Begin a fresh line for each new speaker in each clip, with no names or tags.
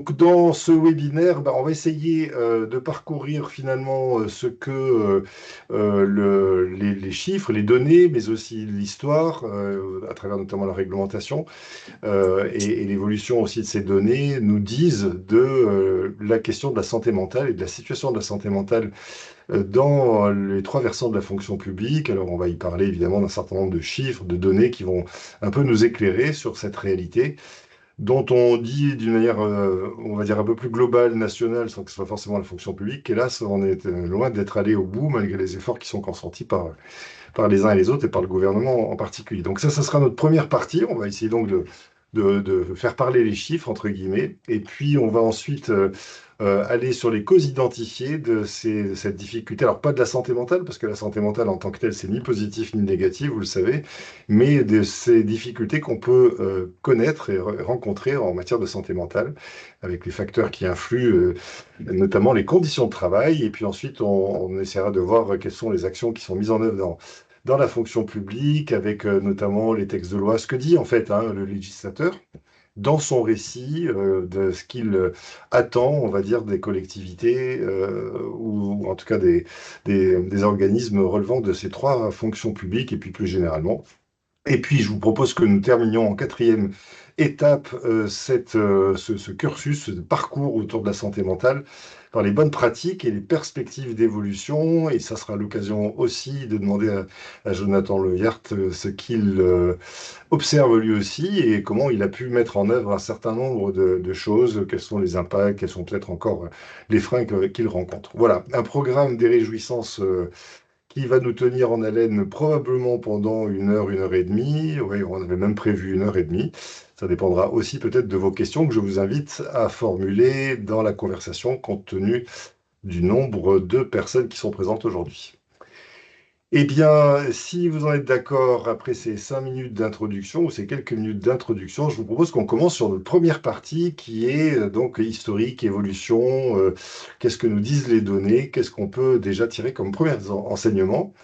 Donc, dans ce webinaire, on va essayer de parcourir finalement ce que les chiffres, les données, mais aussi l'histoire, à travers notamment la réglementation et l'évolution aussi de ces données, nous disent de la question de la santé mentale et de la situation de la santé mentale dans les trois versants de la fonction publique. Alors, on va y parler évidemment d'un certain nombre de chiffres, de données qui vont un peu nous éclairer sur cette réalité dont on dit d'une manière, on va dire, un peu plus globale, nationale, sans que ce soit forcément la fonction publique, qu'hélas, on est loin d'être allé au bout, malgré les efforts qui sont consentis par les uns et les autres, et par le gouvernement en particulier. Donc ça sera notre première partie. On va essayer donc de faire parler les chiffres, entre guillemets, et puis on va ensuite aller sur les causes identifiées de cette difficulté. Alors pas de la santé mentale, parce que la santé mentale en tant que telle, c'est ni positif ni négatif, vous le savez, mais de ces difficultés qu'on peut connaître et rencontrer en matière de santé mentale, avec les facteurs qui influent, notamment les conditions de travail, et puis ensuite on essaiera de voir quelles sont les actions qui sont mises en œuvre dans la fonction publique, avec notamment les textes de loi, ce que dit en fait le législateur dans son récit de ce qu'il attend, on va dire, des collectivités ou en tout cas des organismes relevant de ces trois fonctions publiques et puis plus généralement. Et puis, je vous propose que nous terminions en quatrième étape ce cursus, ce parcours autour de la santé mentale par les bonnes pratiques et les perspectives d'évolution. Et ça sera l'occasion aussi de demander à Jonathan Le Hiart ce qu'il observe lui aussi et comment il a pu mettre en œuvre un certain nombre de choses, quels sont les impacts, quels sont peut-être encore les freins qu'il rencontre. Voilà, un programme des réjouissances qui va nous tenir en haleine probablement pendant une heure et demie. Oui, on avait même prévu une heure et demie. Ça dépendra aussi peut-être de vos questions que je vous invite à formuler dans la conversation compte tenu du nombre de personnes qui sont présentes aujourd'hui. Eh bien, si vous en êtes d'accord, après ces 5 minutes d'introduction ou ces quelques minutes d'introduction, je vous propose qu'on commence sur notre première partie qui est donc historique, évolution, qu'est-ce que nous disent les données, qu'est-ce qu'on peut déjà tirer comme premiers enseignements.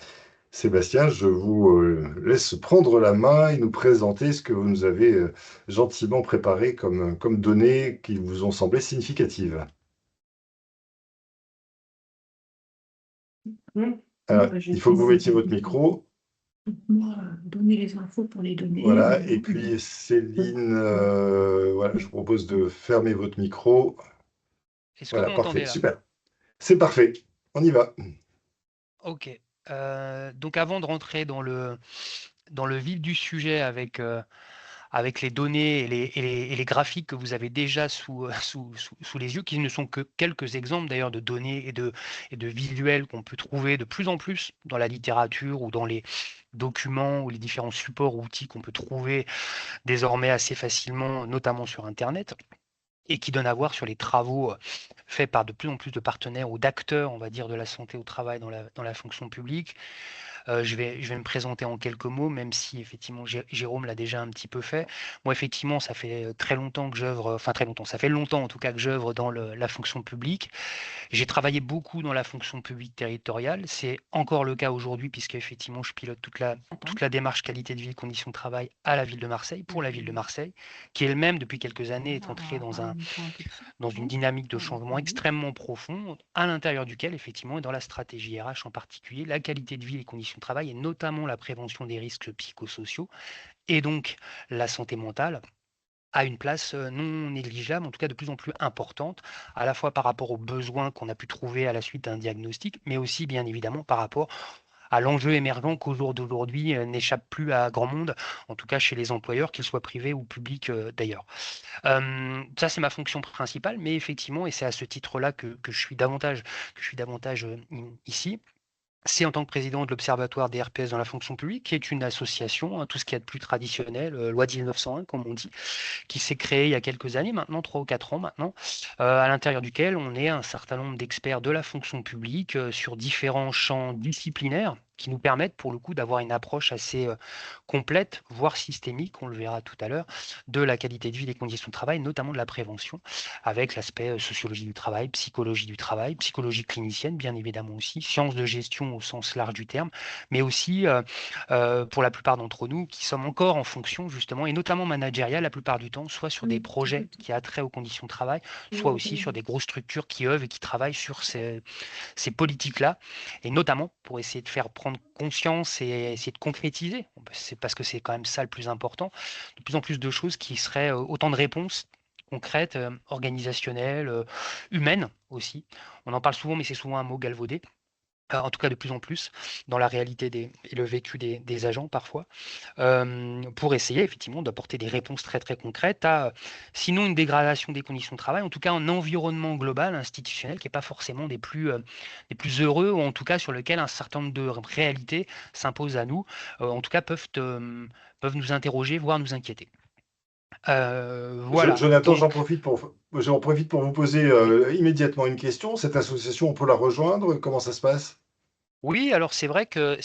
Sébastien, je vous laisse prendre la main et nous présenter ce que vous nous avez gentiment préparé comme données qui vous ont semblé significatives.
Ouais. Bon,
Alors,
bah, je vais
il faut que vous
essayer
mettiez votre
de
micro.
moi, donner les infos pour les donner.
Voilà. Et puis, Céline, voilà, je vous propose de fermer votre micro.
Est-ce que vous
Voilà, parfait,
m'entendez là?
super. C'est parfait. On y va.
Ok. Donc avant de rentrer dans le vif du sujet avec les données et les graphiques que vous avez déjà sous les yeux, qui ne sont que quelques exemples d'ailleurs de données et de visuels qu'on peut trouver de plus en plus dans la littérature ou dans les documents ou les différents supports ou outils qu'on peut trouver désormais assez facilement, notamment sur Internet, et qui donnent à voir sur les travaux faits par de plus en plus de partenaires ou d'acteurs, on va dire, de la santé au travail dans la fonction publique. Je vais me présenter en quelques mots, même si effectivement Jérôme l'a déjà un petit peu fait. Moi, effectivement, ça fait très longtemps que j'œuvre, enfin très longtemps, ça fait longtemps en tout cas que j'œuvre dans la fonction publique. J'ai travaillé beaucoup dans la fonction publique territoriale. C'est encore le cas aujourd'hui, puisque effectivement, je pilote toute la démarche qualité de vie, conditions de travail à la ville de Marseille, pour la ville de Marseille, qui elle-même, depuis quelques années, est entrée dans une dynamique de changement extrêmement profond, à l'intérieur duquel, effectivement, et dans la stratégie RH en particulier, la qualité de vie et les conditions de travail, et notamment la prévention des risques psychosociaux, et donc la santé mentale, a une place non négligeable, en tout cas de plus en plus importante, à la fois par rapport aux besoins qu'on a pu trouver à la suite d'un diagnostic, mais aussi bien évidemment par rapport à l'enjeu émergent qu'au jour d'aujourd'hui n'échappe plus à grand monde, en tout cas chez les employeurs, qu'ils soient privés ou publics d'ailleurs. Ça, c'est ma fonction principale, mais effectivement, et c'est à ce titre-là que je suis davantage ici. C'est en tant que président de l'Observatoire des RPS dans la fonction publique, qui est une association, hein, tout ce qu'il y a de plus traditionnel, loi 1901, comme on dit, qui s'est créé il y a quelques années maintenant, 3 ou 4 ans maintenant, à l'intérieur duquel on est un certain nombre d'experts de la fonction publique sur différents champs disciplinaires qui nous permettent pour le coup d'avoir une approche assez complète, voire systémique, on le verra tout à l'heure, de la qualité de vie, des conditions de travail, notamment de la prévention, avec l'aspect sociologie du travail, psychologie clinicienne, bien évidemment aussi, sciences de gestion au sens large du terme, mais aussi pour la plupart d'entre nous qui sommes encore en fonction justement, et notamment managériale la plupart du temps, soit sur des projets qui a trait aux conditions de travail, soit aussi sur des grosses structures qui œuvrent et qui travaillent sur ces politiques-là, et notamment pour essayer de faire prendre conscience et essayer de concrétiser, c'est parce que c'est quand même ça le plus important, de plus en plus de choses qui seraient autant de réponses concrètes, organisationnelles, humaines aussi. On en parle souvent, mais c'est souvent un mot galvaudé. En tout cas, de plus en plus, dans la réalité et le vécu des agents parfois, pour essayer effectivement d'apporter des réponses très très concrètes à, sinon une dégradation des conditions de travail, en tout cas un environnement global, institutionnel, qui n'est pas forcément des plus heureux, ou en tout cas sur lequel un certain nombre de réalités s'imposent à nous, en tout cas peuvent nous interroger, voire nous inquiéter. Voilà,
Jonathan,
donc
j'en profite pour vous poser immédiatement une question. Cette association, on peut la rejoindre? Comment ça se passe?
oui, alors c'est vrai que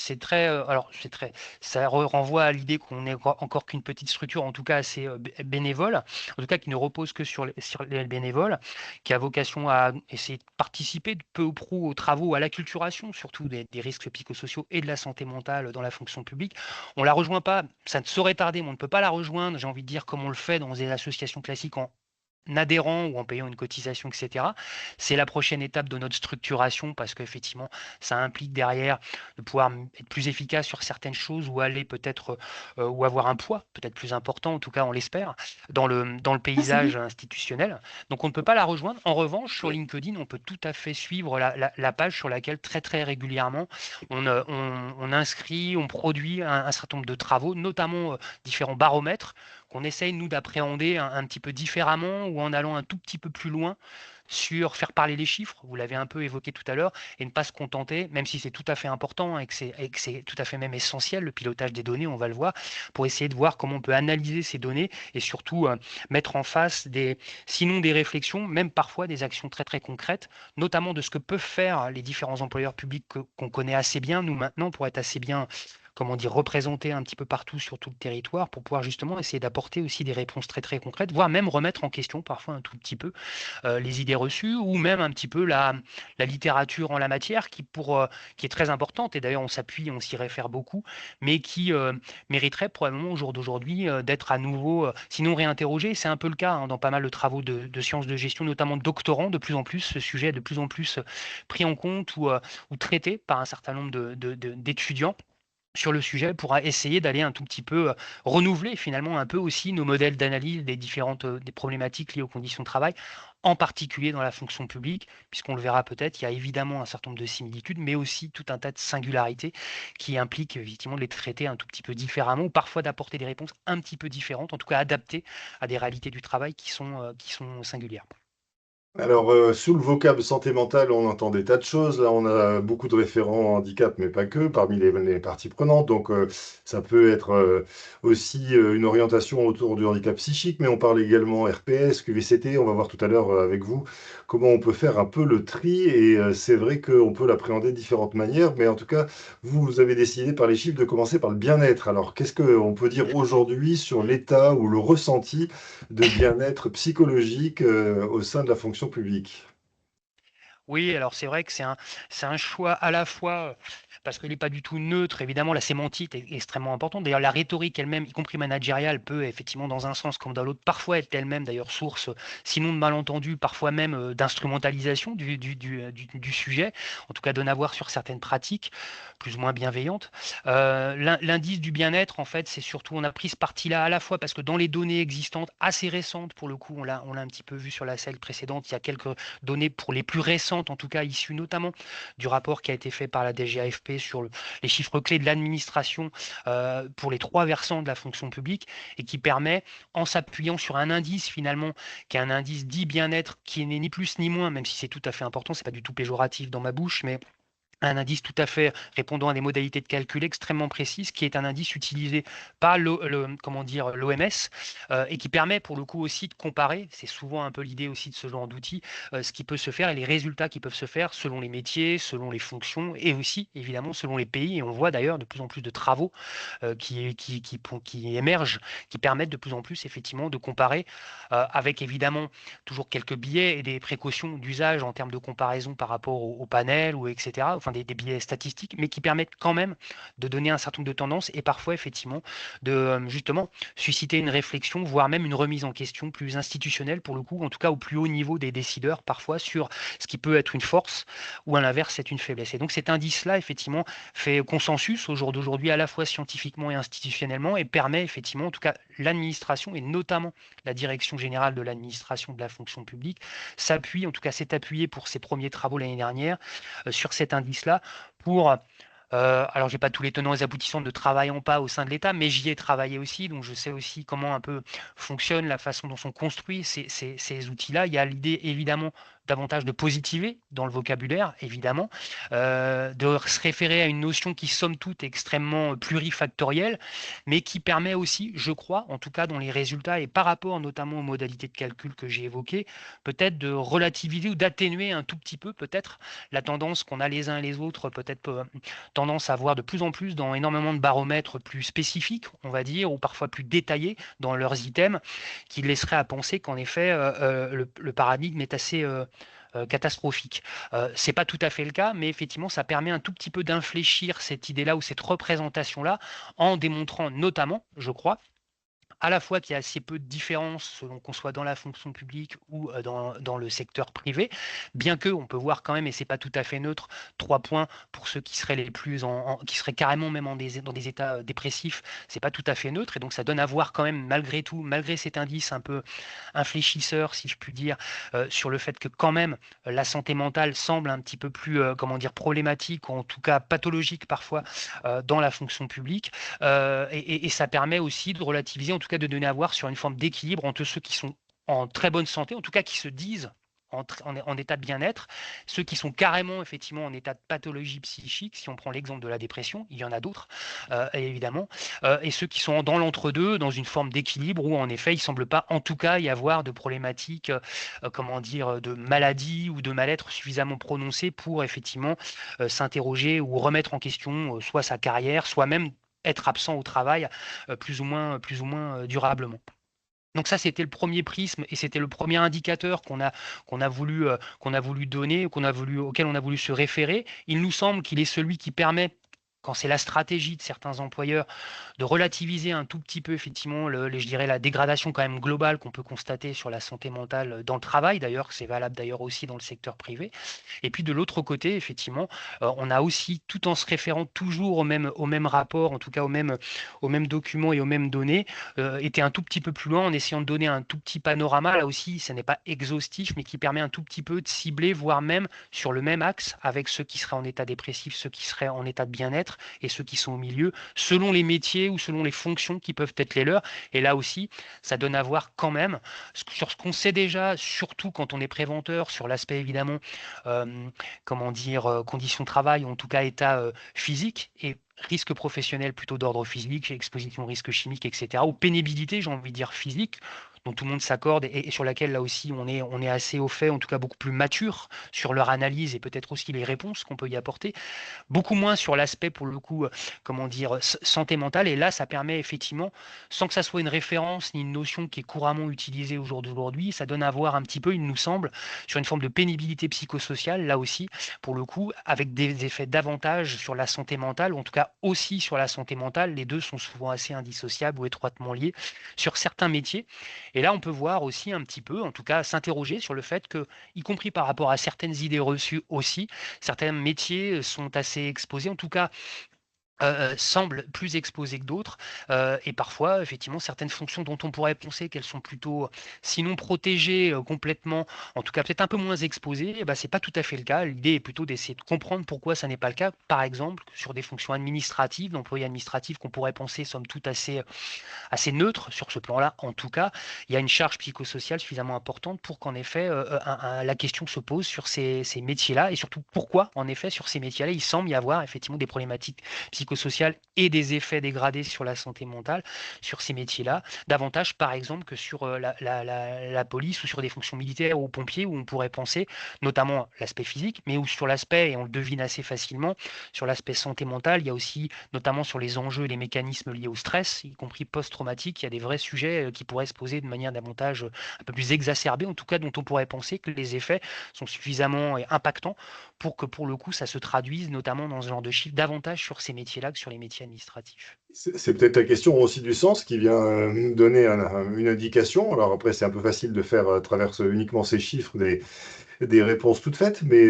ça renvoie à l'idée qu'on n'est encore qu'une petite structure, en tout cas assez bénévole, en tout cas qui ne repose que sur les bénévoles, qui a vocation à essayer de participer de peu ou prou aux travaux, à l'acculturation, surtout des risques psychosociaux et de la santé mentale dans la fonction publique. On la rejoint pas, ça ne saurait tarder, mais on ne peut pas la rejoindre, j'ai envie de dire, comme on le fait dans des associations classiques en adhérant ou en payant une cotisation, etc. C'est la prochaine étape de notre structuration parce qu'effectivement, ça implique derrière de pouvoir être plus efficace sur certaines choses ou aller peut-être ou avoir un poids peut-être plus important, en tout cas on l'espère, dans le paysage institutionnel. Donc on ne peut pas la rejoindre. En revanche, sur LinkedIn, on peut tout à fait suivre la page sur laquelle très très régulièrement on inscrit, on produit un certain nombre de travaux, notamment différents baromètres qu'on essaye, nous, d'appréhender un petit peu différemment ou en allant un tout petit peu plus loin sur faire parler les chiffres, vous l'avez un peu évoqué tout à l'heure, et ne pas se contenter, même si c'est tout à fait important et que c'est tout à fait même essentiel, le pilotage des données, on va le voir, pour essayer de voir comment on peut analyser ces données et surtout mettre en face sinon des réflexions, même parfois des actions très très concrètes, notamment de ce que peuvent faire les différents employeurs publics qu'on connaît assez bien, nous maintenant, pour être assez bien comment dire, représentés un petit peu partout sur tout le territoire pour pouvoir justement essayer d'apporter aussi des réponses très très concrètes, voire même remettre en question parfois un tout petit peu les idées reçues ou même un petit peu la littérature en la matière qui est très importante et d'ailleurs on s'appuie, on s'y réfère beaucoup, mais qui mériterait probablement au jour d'aujourd'hui d'être à nouveau, sinon réinterrogé. C'est un peu le cas dans pas mal de travaux de sciences de gestion, notamment de doctorants, de plus en plus, ce sujet est de plus en plus pris en compte ou traité par un certain nombre d'étudiants sur le sujet pour essayer d'aller un tout petit peu renouveler finalement un peu aussi nos modèles d'analyse des problématiques liées aux conditions de travail, en particulier dans la fonction publique, puisqu'on le verra peut-être, il y a évidemment un certain nombre de similitudes, mais aussi tout un tas de singularités qui impliquent effectivement de les traiter un tout petit peu différemment ou parfois d'apporter des réponses un petit peu différentes, en tout cas adaptées à des réalités du travail qui sont singulières.
Alors, sous le vocable santé mentale, on entend des tas de choses. Là, on a beaucoup de référents handicap, mais pas que, parmi les parties prenantes. Donc, ça peut être aussi une orientation autour du handicap psychique, mais on parle également RPS, QVCT. On va voir tout à l'heure avec vous comment on peut faire un peu le tri. Et c'est vrai qu'on peut l'appréhender de différentes manières, mais en tout cas, vous avez décidé par les chiffres de commencer par le bien-être. Alors, qu'est-ce qu'on peut dire aujourd'hui sur l'état ou le ressenti de bien-être psychologique au sein de la fonction publique?
Oui, alors c'est vrai que c'est un choix à la fois parce qu'il n'est pas du tout neutre. Évidemment, la sémantique est extrêmement importante. D'ailleurs, la rhétorique elle-même, y compris managériale, peut effectivement, dans un sens comme dans l'autre, parfois être elle-même d'ailleurs source, sinon de malentendus, parfois même d'instrumentalisation du sujet, en tout cas de n'avoir sur certaines pratiques plus ou moins bienveillantes. L'indice du bien-être, en fait, c'est surtout, on a pris ce parti-là à la fois parce que dans les données existantes, assez récentes, pour le coup, on l'a un petit peu vu sur la slide précédente, il y a quelques données pour les plus récentes, en tout cas issues notamment du rapport qui a été fait par la DGAFP sur les chiffres clés de l'administration pour les trois versants de la fonction publique et qui permet, en s'appuyant sur un indice finalement, qui est un indice dit bien-être, qui n'est ni plus ni moins, même si c'est tout à fait important, c'est pas du tout péjoratif dans ma bouche, mais un indice tout à fait répondant à des modalités de calcul extrêmement précises, qui est un indice utilisé par l'OMS et qui permet pour le coup aussi de comparer, c'est souvent un peu l'idée aussi de ce genre d'outil, ce qui peut se faire et les résultats qui peuvent se faire selon les métiers, selon les fonctions et aussi évidemment selon les pays. Et on voit d'ailleurs de plus en plus de travaux qui émergent, qui permettent de plus en plus effectivement de comparer avec évidemment toujours quelques biais et des précautions d'usage en termes de comparaison par rapport au panel ou etc. Enfin des biais statistiques, mais qui permettent quand même de donner un certain nombre de tendances et parfois effectivement de justement susciter une réflexion, voire même une remise en question plus institutionnelle pour le coup, en tout cas au plus haut niveau des décideurs parfois sur ce qui peut être une force ou à l'inverse c'est une faiblesse. Et donc cet indice-là effectivement fait consensus au jour d'aujourd'hui à la fois scientifiquement et institutionnellement et permet effectivement en tout cas l'administration et notamment la direction générale de l'administration de la fonction publique s'appuie, en tout cas s'est appuyé pour ses premiers travaux l'année dernière sur cet indice-là pour alors, j'ai pas tous les tenants et aboutissants de travaillant pas au sein de l'État, mais j'y ai travaillé aussi, donc je sais aussi comment un peu fonctionne la façon dont sont construits ces outils-là. Il y a l'idée évidemment davantage de positiver dans le vocabulaire, évidemment, de se référer à une notion qui somme toute est extrêmement plurifactorielle, mais qui permet aussi, je crois, en tout cas dans les résultats et par rapport notamment aux modalités de calcul que j'ai évoquées, peut-être de relativiser ou d'atténuer un tout petit peu peut-être la tendance qu'on a les uns et les autres, peut-être tendance à voir de plus en plus dans énormément de baromètres plus spécifiques, on va dire, ou parfois plus détaillés dans leurs items, qui laisseraient à penser qu'en effet, le paradigme est assez catastrophique. C'est pas tout à fait le cas, mais effectivement, ça permet un tout petit peu d'infléchir cette idée-là ou cette représentation-là, en démontrant notamment, je crois, à la fois qu'il y a assez peu de différences selon qu'on soit dans la fonction publique ou dans le secteur privé, bien que on peut voir quand même, et c'est pas tout à fait neutre, 3 points pour ceux qui seraient les plus qui seraient carrément même dans des états dépressifs, c'est pas tout à fait neutre, et donc ça donne à voir quand même malgré tout, malgré cet indice un peu infléchisseur, si je puis dire, sur le fait que quand même la santé mentale semble un petit peu plus, comment dire, problématique, ou en tout cas pathologique parfois dans la fonction publique. Et ça permet aussi de relativiser, en tout cas de donner à voir sur une forme d'équilibre entre ceux qui sont en très bonne santé, en tout cas qui se disent en état de bien-être, ceux qui sont carrément effectivement en état de pathologie psychique, si on prend l'exemple de la dépression, il y en a d'autres évidemment, et ceux qui sont dans l'entre-deux, dans une forme d'équilibre où en effet il ne semble pas en tout cas y avoir de problématiques, comment dire, de maladie ou de mal-être suffisamment prononcées pour effectivement s'interroger ou remettre en question soit sa carrière, soit même être absent au travail plus ou moins durablement. Donc ça, c'était le premier prisme et c'était le premier indicateur qu'on a voulu donner, auquel on a voulu se référer. Il nous semble qu'il est celui qui permet, quand c'est la stratégie de certains employeurs, de relativiser un tout petit peu effectivement je dirais la dégradation quand même globale qu'on peut constater sur la santé mentale dans le travail, d'ailleurs, c'est valable d'ailleurs aussi dans le secteur privé. Et puis de l'autre côté, effectivement, on a aussi, tout en se référant toujours au même rapport, en tout cas au même document et aux mêmes données, été un tout petit peu plus loin en essayant de donner un tout petit panorama. Là aussi, ce n'est pas exhaustif, mais qui permet un tout petit peu de cibler, voire même sur le même axe, avec ceux qui seraient en état dépressif, ceux qui seraient en état de bien-être et ceux qui sont au milieu, selon les métiers ou selon les fonctions qui peuvent être les leurs. Et là aussi, ça donne à voir quand même sur ce qu'on sait déjà, surtout quand on est préventeur, sur l'aspect évidemment, comment dire, conditions de travail, ou en tout cas état physique, et risque professionnel plutôt d'ordre physique, exposition au risque chimique, etc., ou pénibilité, j'ai envie de dire physique, dont tout le monde s'accorde et sur laquelle là aussi on est assez au fait, en tout cas beaucoup plus mature sur leur analyse et peut-être aussi les réponses qu'on peut y apporter, beaucoup moins sur l'aspect pour le coup, comment dire, santé mentale. Et là, ça permet effectivement, sans que ça soit une référence ni une notion qui est couramment utilisée au jour d'aujourd'hui, ça donne à voir un petit peu, il nous semble, sur une forme de pénibilité psychosociale, là aussi, pour le coup, avec des effets davantage sur la santé mentale, ou en tout cas aussi sur la santé mentale. Les deux sont souvent assez indissociables ou étroitement liés sur certains métiers. Et là, on peut voir aussi un petit peu, en tout cas, s'interroger sur le fait que, y compris par rapport à certaines idées reçues aussi, certains métiers sont assez exposés, en tout cas semblent plus exposées que d'autres, et parfois, effectivement, certaines fonctions dont on pourrait penser qu'elles sont plutôt, sinon protégées complètement, en tout cas peut-être un peu moins exposées, eh ben, c'est pas tout à fait le cas. L'idée est plutôt d'essayer de comprendre pourquoi ça n'est pas le cas. Par exemple, sur des fonctions administratives, d'employés administratifs qu'on pourrait penser somme toute assez neutre sur ce plan-là, en tout cas, il y a une charge psychosociale suffisamment importante pour qu'en effet, la question se pose sur ces métiers-là, et surtout pourquoi, en effet, sur ces métiers-là, il semble y avoir effectivement des problématiques psychosociales et des effets dégradés sur la santé mentale sur ces métiers-là, davantage par exemple que sur la police ou sur des fonctions militaires ou pompiers, où on pourrait penser notamment l'aspect physique, mais où sur l'aspect, et on le devine assez facilement, sur l'aspect santé mentale, il y a aussi, notamment sur les enjeux et les mécanismes liés au stress, y compris post-traumatique, il y a des vrais sujets qui pourraient se poser de manière davantage un peu plus exacerbée, en tout cas dont on pourrait penser que les effets sont suffisamment impactants pour que pour le coup ça se traduise notamment dans ce genre de chiffres davantage sur ces métiers-là que sur les métiers administratifs.
C'est peut-être la question aussi du sens qui vient nous donner une indication. Alors après, c'est un peu facile de faire à travers uniquement ces chiffres des réponses toutes faites, mais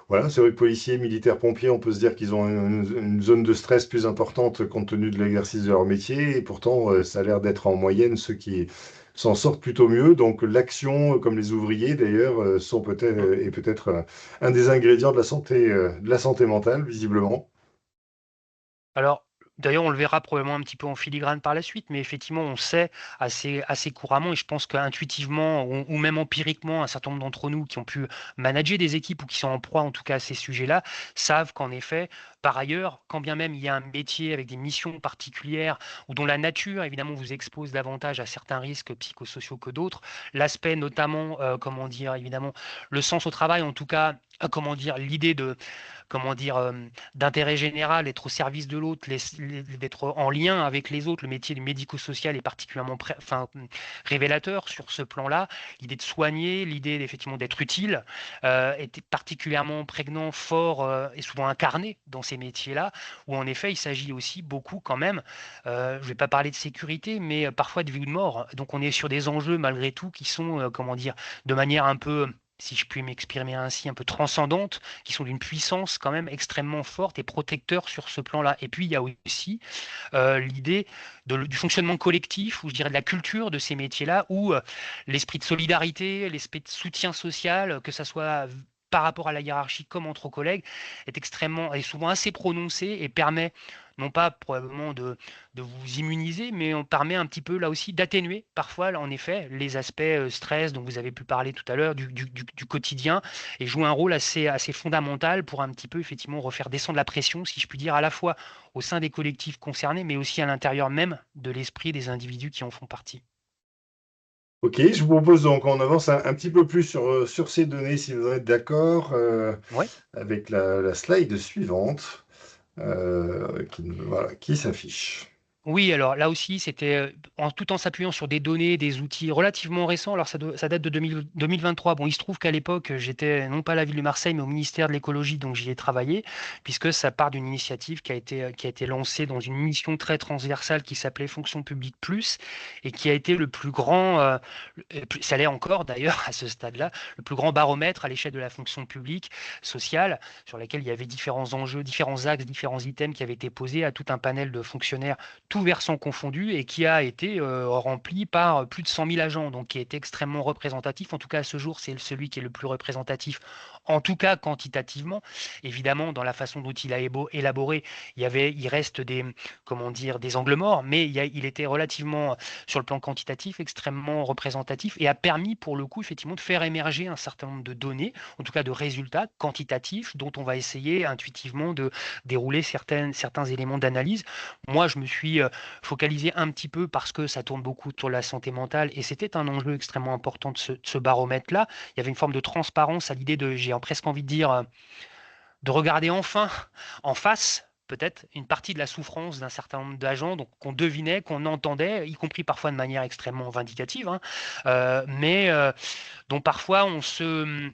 voilà, c'est vrai que policiers, militaires, pompiers, on peut se dire qu'ils ont une zone de stress plus importante compte tenu de l'exercice de leur métier, et pourtant, ça a l'air d'être en moyenne ceux qui s'en sortent plutôt mieux. Donc l'action, comme les ouvriers d'ailleurs, sont peut-être est peut-être un des ingrédients de la santé mentale, visiblement.
Alors, d'ailleurs, on le verra probablement un petit peu en filigrane par la suite, mais effectivement, on sait assez couramment, et je pense qu'intuitivement ou même empiriquement, un certain nombre d'entre nous qui ont pu manager des équipes ou qui sont en proie en tout cas à ces sujets-là, savent qu'en effet, par ailleurs, quand bien même il y a un métier avec des missions particulières ou dont la nature, évidemment, vous expose davantage à certains risques psychosociaux que d'autres, l'aspect notamment, comment dire, évidemment, le sens au travail, en tout cas, comment dire, l'idée de comment dire, d'intérêt général, être au service de l'autre, d'être en lien avec les autres. Le métier du médico-social est particulièrement révélateur sur ce plan-là. L'idée de soigner, l'idée effectivement d'être utile est particulièrement prégnant, fort et souvent incarné dans ces métiers-là, où en effet il s'agit aussi beaucoup quand même, je ne vais pas parler de sécurité, mais parfois de vie ou de mort. Donc on est sur des enjeux malgré tout qui sont, comment dire, de manière un peu, si je puis m'exprimer ainsi, un peu transcendante, qui sont d'une puissance quand même extrêmement forte et protecteur sur ce plan-là. Et puis il y a aussi l'idée du fonctionnement collectif, ou je dirais de la culture de ces métiers-là, où l'esprit de solidarité, l'esprit de soutien social, que ça soit par rapport à la hiérarchie comme entre collègues, est souvent assez prononcé et permet non pas probablement de vous immuniser, mais on permet un petit peu là aussi d'atténuer parfois, là, en effet, les aspects stress dont vous avez pu parler tout à l'heure, du quotidien, et joue un rôle assez fondamental pour un petit peu effectivement refaire descendre la pression, si je puis dire, à la fois au sein des collectifs concernés, mais aussi à l'intérieur même de l'esprit des individus qui en font partie.
Ok, je vous propose donc qu'on avance un petit peu plus sur ces données, si vous êtes d'accord,
Ouais.
avec la slide suivante, voilà, qui s'affiche.
Oui, alors là aussi, c'était tout en s'appuyant sur des données, des outils relativement récents. Alors ça date de 2023. Bon, il se trouve qu'à l'époque, j'étais non pas à la ville de Marseille, mais au ministère de l'écologie, donc j'y ai travaillé, puisque ça part d'une initiative qui a été lancée dans une mission très transversale qui s'appelait Fonction publique plus, et qui a été le plus grand, ça l'est encore d'ailleurs à ce stade-là, le plus grand baromètre à l'échelle de la fonction publique sociale, sur laquelle il y avait différents enjeux, différents axes, différents items qui avaient été posés à tout un panel de fonctionnaires tout versant confondu, et qui a été rempli par plus de 100 000 agents, donc qui est extrêmement représentatif. En tout cas, à ce jour, c'est celui qui est le plus représentatif, en tout cas quantitativement. Évidemment, dans la façon dont il a élaboré, il reste comment dire, des angles morts, mais il était relativement, sur le plan quantitatif, extrêmement représentatif, et a permis, pour le coup, effectivement, de faire émerger un certain nombre de données, en tout cas de résultats quantitatifs, dont on va essayer intuitivement de dérouler certains éléments d'analyse. Moi, je me suis focalisé un petit peu parce que ça tourne beaucoup sur la santé mentale, et c'était un enjeu extrêmement important de ce baromètre-là. Il y avait une forme de transparence à l'idée de, j'ai presque envie de dire, de regarder enfin en face peut-être une partie de la souffrance d'un certain nombre d'agents, donc qu'on devinait, qu'on entendait, y compris parfois de manière extrêmement vindicative, hein, mais dont parfois on se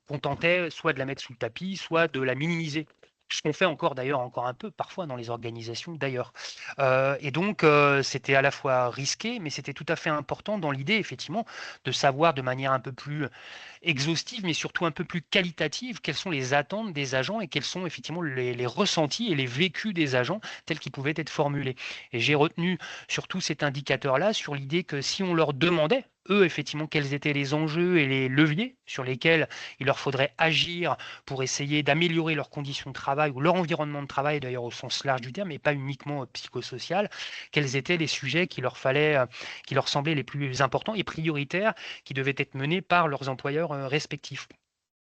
contentait soit de la mettre sous le tapis, soit de la minimiser ce qu'on fait encore d'ailleurs encore un peu parfois dans les organisations d'ailleurs. Et donc c'était à la fois risqué, mais c'était tout à fait important dans l'idée effectivement de savoir de manière un peu plus exhaustive, mais surtout un peu plus qualitative, quelles sont les attentes des agents et quels sont effectivement les ressentis et les vécus des agents tels qu'ils pouvaient être formulés. Et j'ai retenu surtout cet indicateur-là sur l'idée que si on leur demandait, eux, effectivement, quels étaient les enjeux et les leviers sur lesquels il leur faudrait agir pour essayer d'améliorer leurs conditions de travail ou leur environnement de travail, d'ailleurs au sens large du terme, et pas uniquement psychosocial, quels étaient les sujets qui leur semblaient les plus importants et prioritaires qui devaient être menés par leurs employeurs respectifs.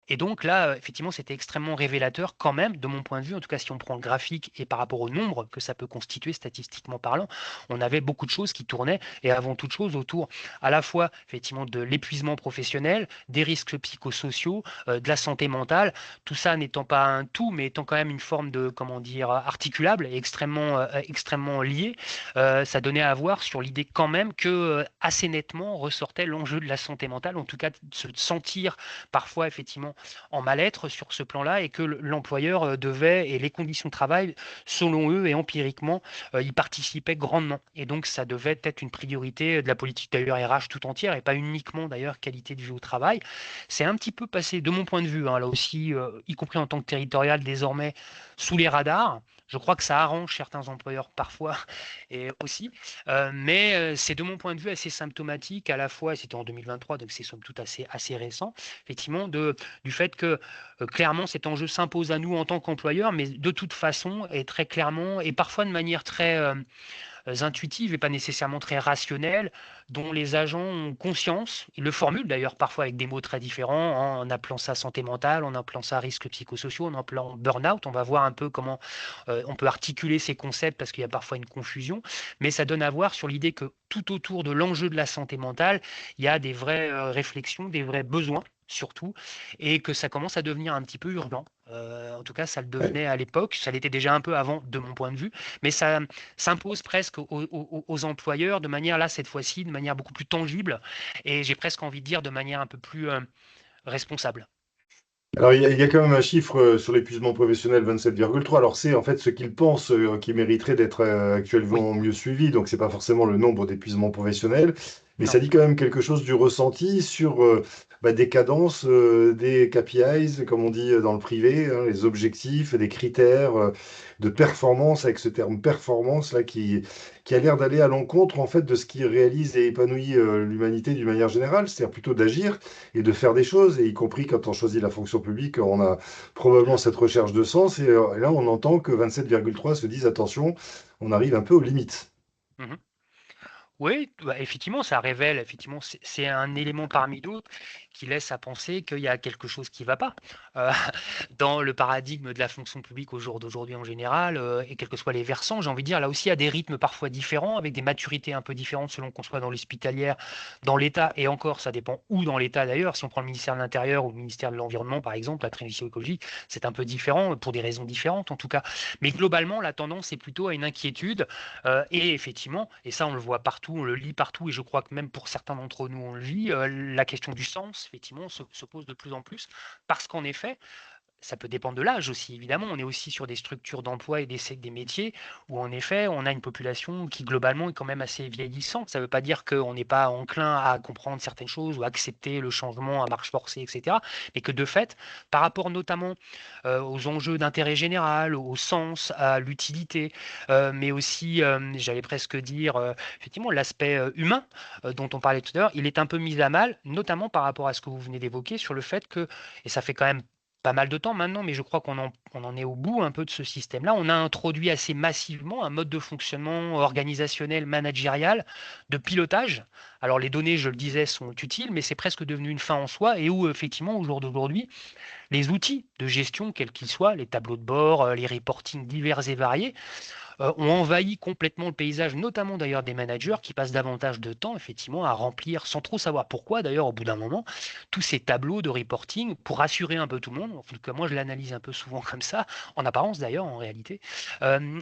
Et donc là, effectivement, c'était extrêmement révélateur quand même, de mon point de vue, en tout cas si on prend le graphique et par rapport au nombre que ça peut constituer statistiquement parlant, on avait beaucoup de choses qui tournaient et avant toute chose autour à la fois effectivement de l'épuisement professionnel, des risques psychosociaux, de la santé mentale, tout ça n'étant pas un tout, mais étant quand même une forme de, comment dire, articulable et extrêmement lié, ça donnait à voir sur l'idée quand même que assez nettement ressortait l'enjeu de la santé mentale, en tout cas de se sentir parfois effectivement en mal-être sur ce plan-là et que l'employeur devait, et les conditions de travail, selon eux et empiriquement, y participaient grandement. Et donc, ça devait être une priorité de la politique d'ailleurs RH tout entière et pas uniquement d'ailleurs qualité de vie au travail. C'est un petit peu passé, de mon point de vue, hein, là aussi, y compris en tant que territorial, désormais sous les radars. Je crois que ça arrange certains employeurs parfois et aussi, mais c'est de mon point de vue assez symptomatique à la fois, et c'était en 2023, donc c'est somme toute assez récent, effectivement, du fait que clairement cet enjeu s'impose à nous en tant qu'employeurs, mais de toute façon et très clairement et parfois de manière très intuitive et pas nécessairement très rationnelle, dont les agents ont conscience. Ils le formulent d'ailleurs parfois avec des mots très différents, hein, en appelant ça santé mentale, en appelant ça risques psychosociaux, en appelant burn-out. On va voir un peu comment on peut articuler ces concepts parce qu'il y a parfois une confusion, mais ça donne à voir sur l'idée que tout autour de l'enjeu de la santé mentale, il y a des vraies réflexions, des vrais besoins surtout, et que ça commence à devenir un petit peu urgent. En tout cas, ça le
Ouais.
devenait à l'époque, ça l'était déjà un peu avant de mon point de vue, mais ça s'impose presque aux employeurs de manière, là, cette fois-ci, de manière beaucoup plus tangible, et j'ai presque envie de dire de manière un peu plus responsable.
Alors, il y a quand même un chiffre sur l'épuisement professionnel, 27,3. Alors, c'est en fait ce qu'ils pensent qui mériterait d'être
Oui,
actuellement mieux suivi. Donc, c'est pas forcément le nombre d'épuisements professionnels, mais
non.
ça dit quand même quelque chose du ressenti sur des cadences, des KPIs, comme on dit dans le privé, hein, les objectifs, des critères de performance, avec ce terme performance là qui a l'air d'aller à l'encontre en fait de ce qui réalise et épanouit l'humanité d'une manière générale, c'est-à-dire plutôt d'agir et de faire des choses, et y compris quand on choisit la fonction publique, on a probablement cette recherche de sens, et là on entend que 27,3 se disent attention, on arrive un peu aux limites.
Mhm. Oui, bah, effectivement, ça révèle, effectivement, c'est un élément parmi d'autres qui laisse à penser qu'il y a quelque chose qui ne va pas euh, dans le paradigme de la fonction publique au jour d'aujourd'hui en général, et quels que soient les versants, j'ai envie de dire, là aussi, il y a des rythmes parfois différents, avec des maturités un peu différentes selon qu'on soit dans l'hospitalière, dans l'État, et encore, ça dépend où dans l'État d'ailleurs. Si on prend le ministère de l'Intérieur ou le ministère de l'Environnement, par exemple, la transition écologique, c'est un peu différent, pour des raisons différentes en tout cas. Mais globalement, la tendance est plutôt à une inquiétude et effectivement, et ça on le voit partout, on le lit partout, et je crois que même pour certains d'entre nous on le vit, la question du sens, effectivement, se pose de plus en plus, parce qu'en effet, ça peut dépendre de l'âge aussi, évidemment. On est aussi sur des structures d'emploi et des métiers où, en effet, on a une population qui, globalement, est quand même assez vieillissante. Ça ne veut pas dire qu'on n'est pas enclin à comprendre certaines choses ou à accepter le changement à marche forcée, etc. Mais que, de fait, par rapport notamment aux enjeux d'intérêt général, au sens, à l'utilité, mais aussi, j'allais presque dire, effectivement, l'aspect humain dont on parlait tout à l'heure, il est un peu mis à mal, notamment par rapport à ce que vous venez d'évoquer, sur le fait que, et ça fait quand même pas mal de temps maintenant, mais je crois qu'on en est au bout un peu de ce système-là. On a introduit assez massivement un mode de fonctionnement organisationnel, managérial, de pilotage. Alors les données, je le disais, sont utiles, mais c'est presque devenu une fin en soi et où effectivement, au jour d'aujourd'hui, les outils de gestion, quels qu'ils soient, les tableaux de bord, les reportings divers et variés, ont envahi complètement le paysage, notamment d'ailleurs des managers qui passent davantage de temps effectivement à remplir, sans trop savoir pourquoi d'ailleurs au bout d'un moment, tous ces tableaux de reporting pour rassurer un peu tout le monde. En tout cas, moi je l'analyse un peu souvent comme ça, en apparence d'ailleurs, en réalité,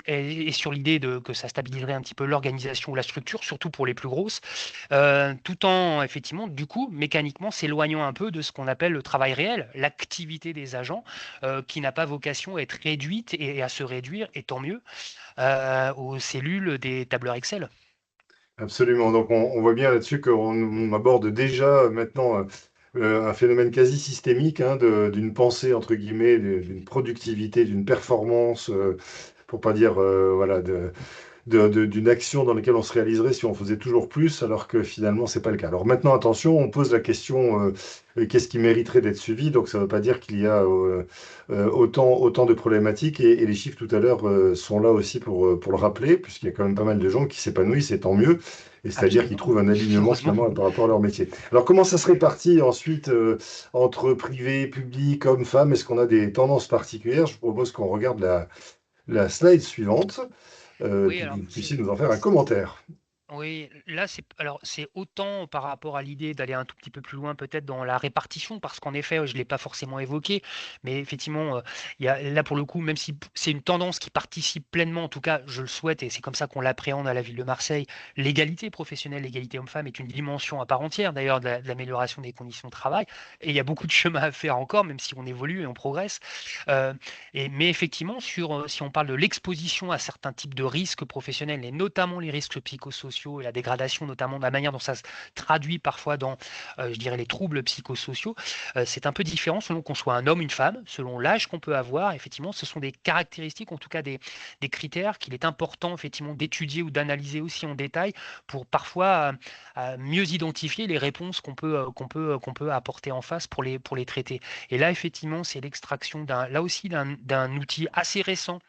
et sur l'idée que ça stabiliserait un petit peu l'organisation ou la structure, surtout pour les plus grosses, tout en effectivement, du coup, mécaniquement s'éloignant un peu de ce qu'on appelle le travail réel, l'activité des agents, qui n'a pas vocation à être réduite et à se réduire, et tant mieux, aux cellules des tableurs Excel.
Absolument. Donc, on voit bien là-dessus qu'on aborde déjà maintenant un phénomène quasi systémique hein, d'une pensée, entre guillemets, d'une productivité, d'une performance, pour pas dire voilà, d'une action dans laquelle on se réaliserait si on faisait toujours plus, alors que finalement, c'est pas le cas. Alors maintenant, attention, on pose la question, qu'est-ce qui mériterait d'être suivi? Donc ça ne veut pas dire qu'il y a autant de problématiques, et les chiffres tout à l'heure sont là aussi pour le rappeler, puisqu'il y a quand même pas mal de gens qui s'épanouissent, et tant mieux, et c'est-à-dire qu'ils
Absolument.
trouvent un alignement
Heureusement.
finalement par rapport à leur métier. Alors comment ça se répartit ensuite entre privé, public, hommes, femmes? Est-ce qu'on a des tendances particulières? Je propose qu'on regarde la slide suivante
Oui,
puis que
alors
vous puissiez nous en faire un commentaire.
oui, là, c'est autant par rapport à l'idée d'aller un tout petit peu plus loin peut-être dans la répartition, parce qu'en effet, je ne l'ai pas forcément évoqué, mais effectivement, il y a, là pour le coup, même si c'est une tendance qui participe pleinement, en tout cas, je le souhaite, et c'est comme ça qu'on l'appréhende à la ville de Marseille, l'égalité professionnelle, l'égalité homme-femme est une dimension à part entière, d'ailleurs, de l'amélioration des conditions de travail, et il y a beaucoup de chemin à faire encore, même si on évolue et on progresse. Euh, mais effectivement, si on parle de l'exposition à certains types de risques professionnels, et notamment les risques psychosociaux et la dégradation, notamment de la manière dont ça se traduit parfois dans, je dirais, les troubles psychosociaux, c'est un peu différent selon qu'on soit un homme, une femme, selon l'âge qu'on peut avoir. Effectivement, ce sont des caractéristiques, en tout cas des critères qu'il est important effectivement d'étudier ou d'analyser aussi en détail pour parfois mieux identifier les réponses qu'on peut apporter en face pour les traiter. Et là, effectivement, c'est l'extraction là aussi d'un outil assez récent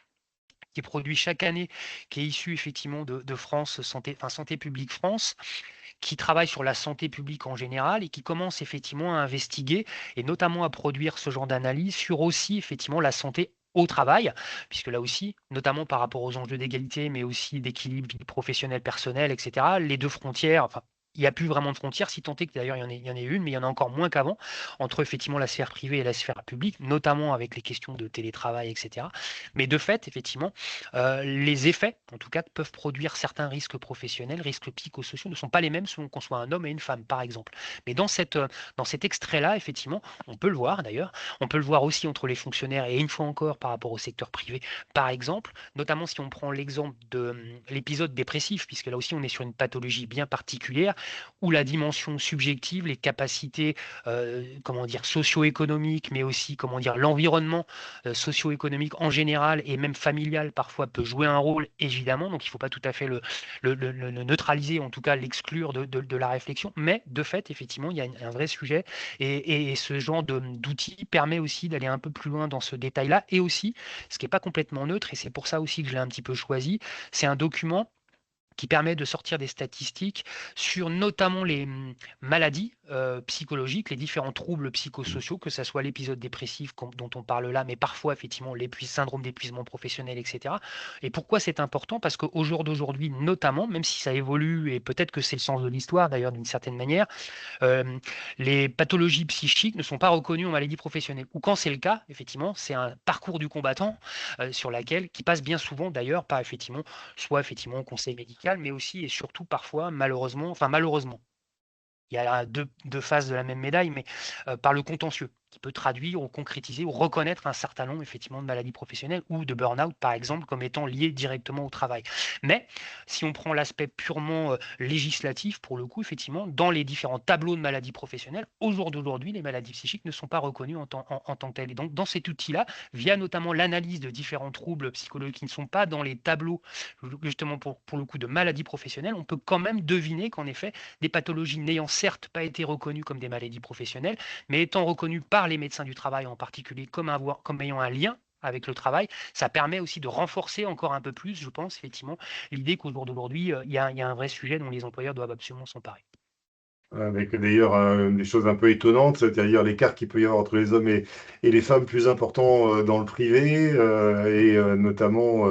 qui est produit chaque année, qui est issu effectivement de France Santé, enfin Santé publique France, qui travaille sur la santé publique en général et qui commence effectivement à investiguer et notamment à produire ce genre d'analyse sur aussi effectivement la santé au travail, puisque là aussi, notamment par rapport aux enjeux d'égalité, mais aussi d'équilibre vie professionnelle, personnelle, etc., les deux frontières, enfin, il n'y a plus vraiment de frontières, si tant est que d'ailleurs il y en ait une, mais il y en a encore moins qu'avant, entre effectivement la sphère privée et la sphère publique, notamment avec les questions de télétravail, etc. Mais de fait, effectivement, les effets, en tout cas, que peuvent produire certains risques professionnels, risques psychosociaux, ne sont pas les mêmes selon qu'on soit un homme et une femme, par exemple. Mais dans cet extrait-là, effectivement, on peut le voir d'ailleurs, on peut le voir aussi entre les fonctionnaires et une fois encore par rapport au secteur privé, par exemple, notamment si on prend l'exemple de l'épisode dépressif, puisque là aussi on est sur une pathologie bien particulière, où la dimension subjective, les capacités, comment dire, socio-économiques, mais aussi, comment dire, l'environnement socio-économique en général et même familial parfois peut jouer un rôle évidemment, donc il ne faut pas tout à fait le neutraliser, en tout cas l'exclure de la réflexion, mais de fait effectivement il y a un vrai sujet et ce genre d'outils permet aussi d'aller un peu plus loin dans ce détail-là et aussi, ce qui n'est pas complètement neutre et c'est pour ça aussi que je l'ai un petit peu choisi, c'est un document qui permet de sortir des statistiques sur notamment les maladies psychologiques, les différents troubles psychosociaux, que ce soit l'épisode dépressif dont on parle là, mais parfois effectivement syndrome d'épuisement professionnel, etc. Et pourquoi c'est important? Parce qu'au jour d'aujourd'hui, notamment, même si ça évolue, et peut-être que c'est le sens de l'histoire d'ailleurs d'une certaine manière, euh, les pathologies psychiques ne sont pas reconnues en maladie professionnelle. Ou quand c'est le cas, effectivement, c'est un parcours du combattant sur laquelle, qui passe bien souvent d'ailleurs par effectivement, soit effectivement au conseil médical, mais aussi et surtout parfois, malheureusement, enfin malheureusement, il y a deux faces de la même médaille, mais par le contentieux, qui peut traduire ou concrétiser ou reconnaître un certain nombre effectivement de maladies professionnelles ou de burn-out, par exemple, comme étant liées directement au travail. Mais si on prend l'aspect purement législatif, pour le coup, effectivement, dans les différents tableaux de maladies professionnelles, au jour d'aujourd'hui, les maladies psychiques ne sont pas reconnues en tant que telles. Et donc, dans cet outil-là, via notamment l'analyse de différents troubles psychologiques qui ne sont pas dans les tableaux, justement pour le coup, de maladies professionnelles, on peut quand même deviner qu'en effet, des pathologies n'ayant certes pas été reconnues comme des maladies professionnelles, mais étant reconnues par les médecins du travail en particulier comme ayant un lien avec le travail, ça permet aussi de renforcer encore un peu plus, je pense, effectivement, l'idée qu'au jour d'aujourd'hui, il y a un vrai sujet dont les employeurs doivent absolument s'emparer.
Avec d'ailleurs des choses un peu étonnantes, c'est-à-dire l'écart qu'il peut y avoir entre les hommes et les femmes plus important dans le privé, et notamment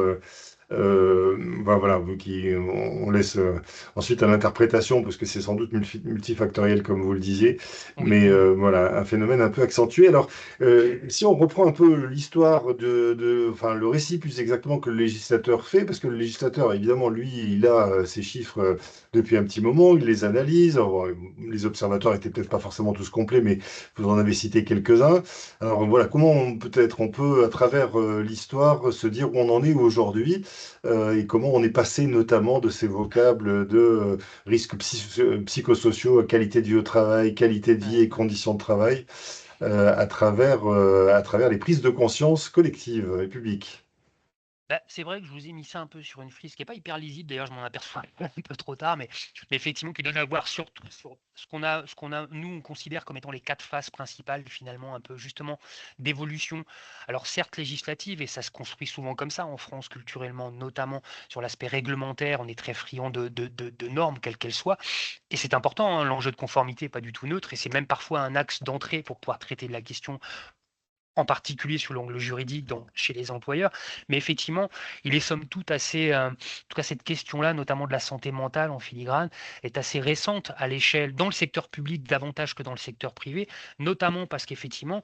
Voilà, on laisse ensuite à l'interprétation, parce que c'est sans doute multifactoriel, comme vous le disiez,
Oui.
mais voilà, un phénomène un peu accentué. Alors, si on reprend un peu l'histoire enfin, le récit plus exactement que le législateur fait, parce que le législateur, évidemment, lui, il a ces chiffres depuis un petit moment, il les analyse. Alors, les observateurs étaient peut-être pas forcément tous complets, mais vous en avez cité quelques-uns. Alors voilà, peut-être on peut, à travers l'histoire, se dire où on en est aujourd'hui et comment on est passé notamment de ces vocables de risques psychosociaux, qualité de vie au travail, qualité de vie
Ouais.
et conditions de travail, à travers les prises de conscience collectives et publiques.
Bah, c'est vrai que je vous ai mis ça un peu sur une frise qui est pas hyper lisible, d'ailleurs je m'en aperçois un peu trop tard, mais effectivement qui donne à voir surtout sur ce qu'on a nous on considère comme étant les 4 phases principales finalement un peu justement d'évolution. Alors certes législative et ça se construit souvent comme ça en France culturellement, notamment sur l'aspect réglementaire, on est très friand de normes quelles qu'elles soient et c'est important, hein, l'enjeu de conformité est pas du tout neutre et c'est même parfois un axe d'entrée pour pouvoir traiter de la question en particulier sur l'angle juridique chez les employeurs. Mais effectivement, il est somme toute assez, en tout cas cette question-là, notamment de la santé mentale en filigrane, est assez récente à l'échelle, dans le secteur public davantage que dans le secteur privé, notamment parce qu'effectivement,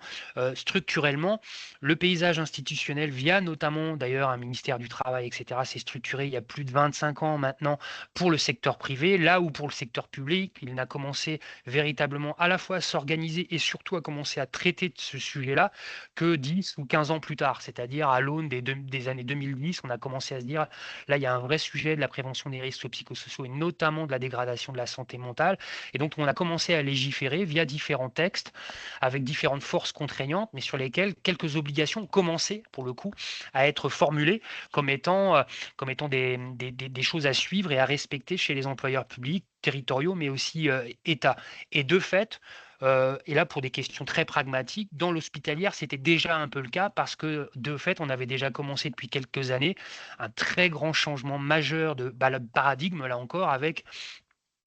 structurellement, le paysage institutionnel, via notamment d'ailleurs un ministère du Travail, etc., s'est structuré il y a plus de 25 ans maintenant pour le secteur privé, là où pour le secteur public, il n'a commencé véritablement à la fois à s'organiser et surtout à commencer à traiter de ce sujet-là que 10 ou 15 ans plus tard, c'est-à-dire à l'aune des années 2010, on a commencé à se dire, là, il y a un vrai sujet de la prévention des risques psychosociaux et notamment de la dégradation de la santé mentale. Et donc, on a commencé à légiférer via différents textes, avec différentes forces contraignantes, mais sur lesquelles quelques obligations commençaient, pour le coup, à être formulées comme étant des choses à suivre et à respecter chez les employeurs publics, territoriaux, mais aussi État. Et de fait, et là, pour des questions très pragmatiques, dans l'hospitalière, c'était déjà un peu le cas parce que, de fait, on avait déjà commencé depuis quelques années un très grand changement majeur de paradigme, là encore, avec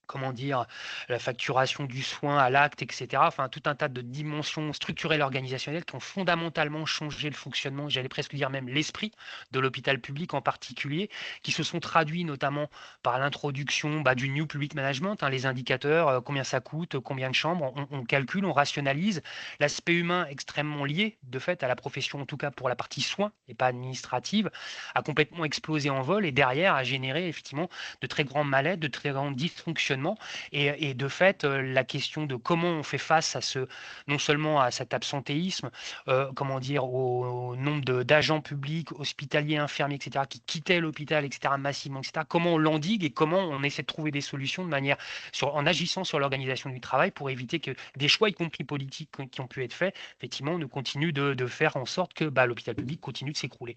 comment dire, la facturation du soin à l'acte, etc. Enfin, tout un tas de dimensions structurelles organisationnelles qui ont fondamentalement changé le fonctionnement, j'allais presque dire même l'esprit de l'hôpital public en particulier, qui se sont traduits notamment par l'introduction du New Public Management, hein, les indicateurs, combien ça coûte, combien de chambres, on calcule, on rationalise. L'aspect humain extrêmement lié, de fait, à la profession, en tout cas pour la partie soins et pas administrative, a complètement explosé en vol et derrière a généré effectivement de très grands mal-être, de très grands dysfonctionnements. Et de fait, la question de comment on fait face à non seulement à cet absentéisme, comment dire, au nombre d'agents publics, hospitaliers, infirmiers, etc., qui quittaient l'hôpital, etc., massivement, etc., comment on l'endigue et comment on essaie de trouver des solutions en agissant sur l'organisation du travail pour éviter que des choix, y compris politiques, qui ont pu être faits, effectivement, ne continuent de faire en sorte que l'hôpital public continue de s'écrouler.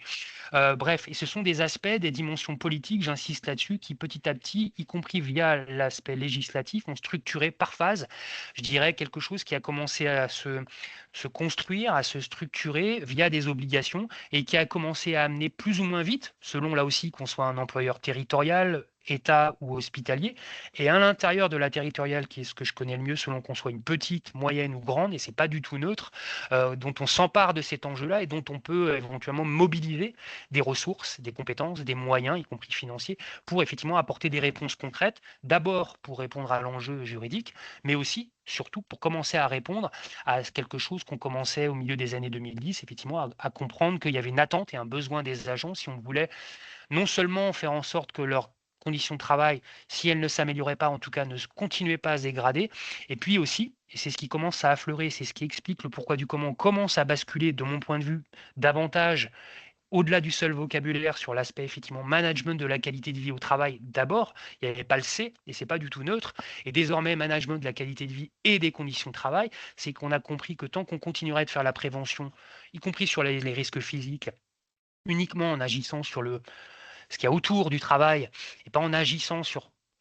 Bref, et ce sont des aspects, des dimensions politiques, j'insiste là-dessus, qui petit à petit, y compris via l'aspect législatif, ont structuré par phase, je dirais, quelque chose qui a commencé à se construire, à se structurer via des obligations et qui a commencé à amener plus ou moins vite, selon là aussi qu'on soit un employeur territorial, État ou hospitalier, et à l'intérieur de la territoriale, qui est ce que je connais le mieux, selon qu'on soit une petite, moyenne ou grande, et c'est pas du tout neutre, dont on s'empare de cet enjeu-là et dont on peut éventuellement mobiliser des ressources, des compétences, des moyens, y compris financiers, pour effectivement apporter des réponses concrètes, d'abord pour répondre à l'enjeu juridique, mais aussi, surtout, pour commencer à répondre à quelque chose qu'on commençait au milieu des années 2010, effectivement, à comprendre qu'il y avait une attente et un besoin des agents si on voulait non seulement faire en sorte que leurs conditions de travail, si elles ne s'amélioraient pas, en tout cas ne continuaient pas à se dégrader, et puis aussi, et c'est ce qui commence à affleurer, c'est ce qui explique le pourquoi du comment, on commence à basculer, de mon point de vue, davantage au-delà du seul vocabulaire sur l'aspect effectivement management de la qualité de vie au travail d'abord, il n'y avait pas le C et c'est pas du tout neutre. Et désormais, management de la qualité de vie et des conditions de travail, c'est qu'on a compris que tant qu'on continuerait de faire la prévention, y compris sur les risques physiques, uniquement en agissant sur ce qu'il y a autour du travail et pas en agissant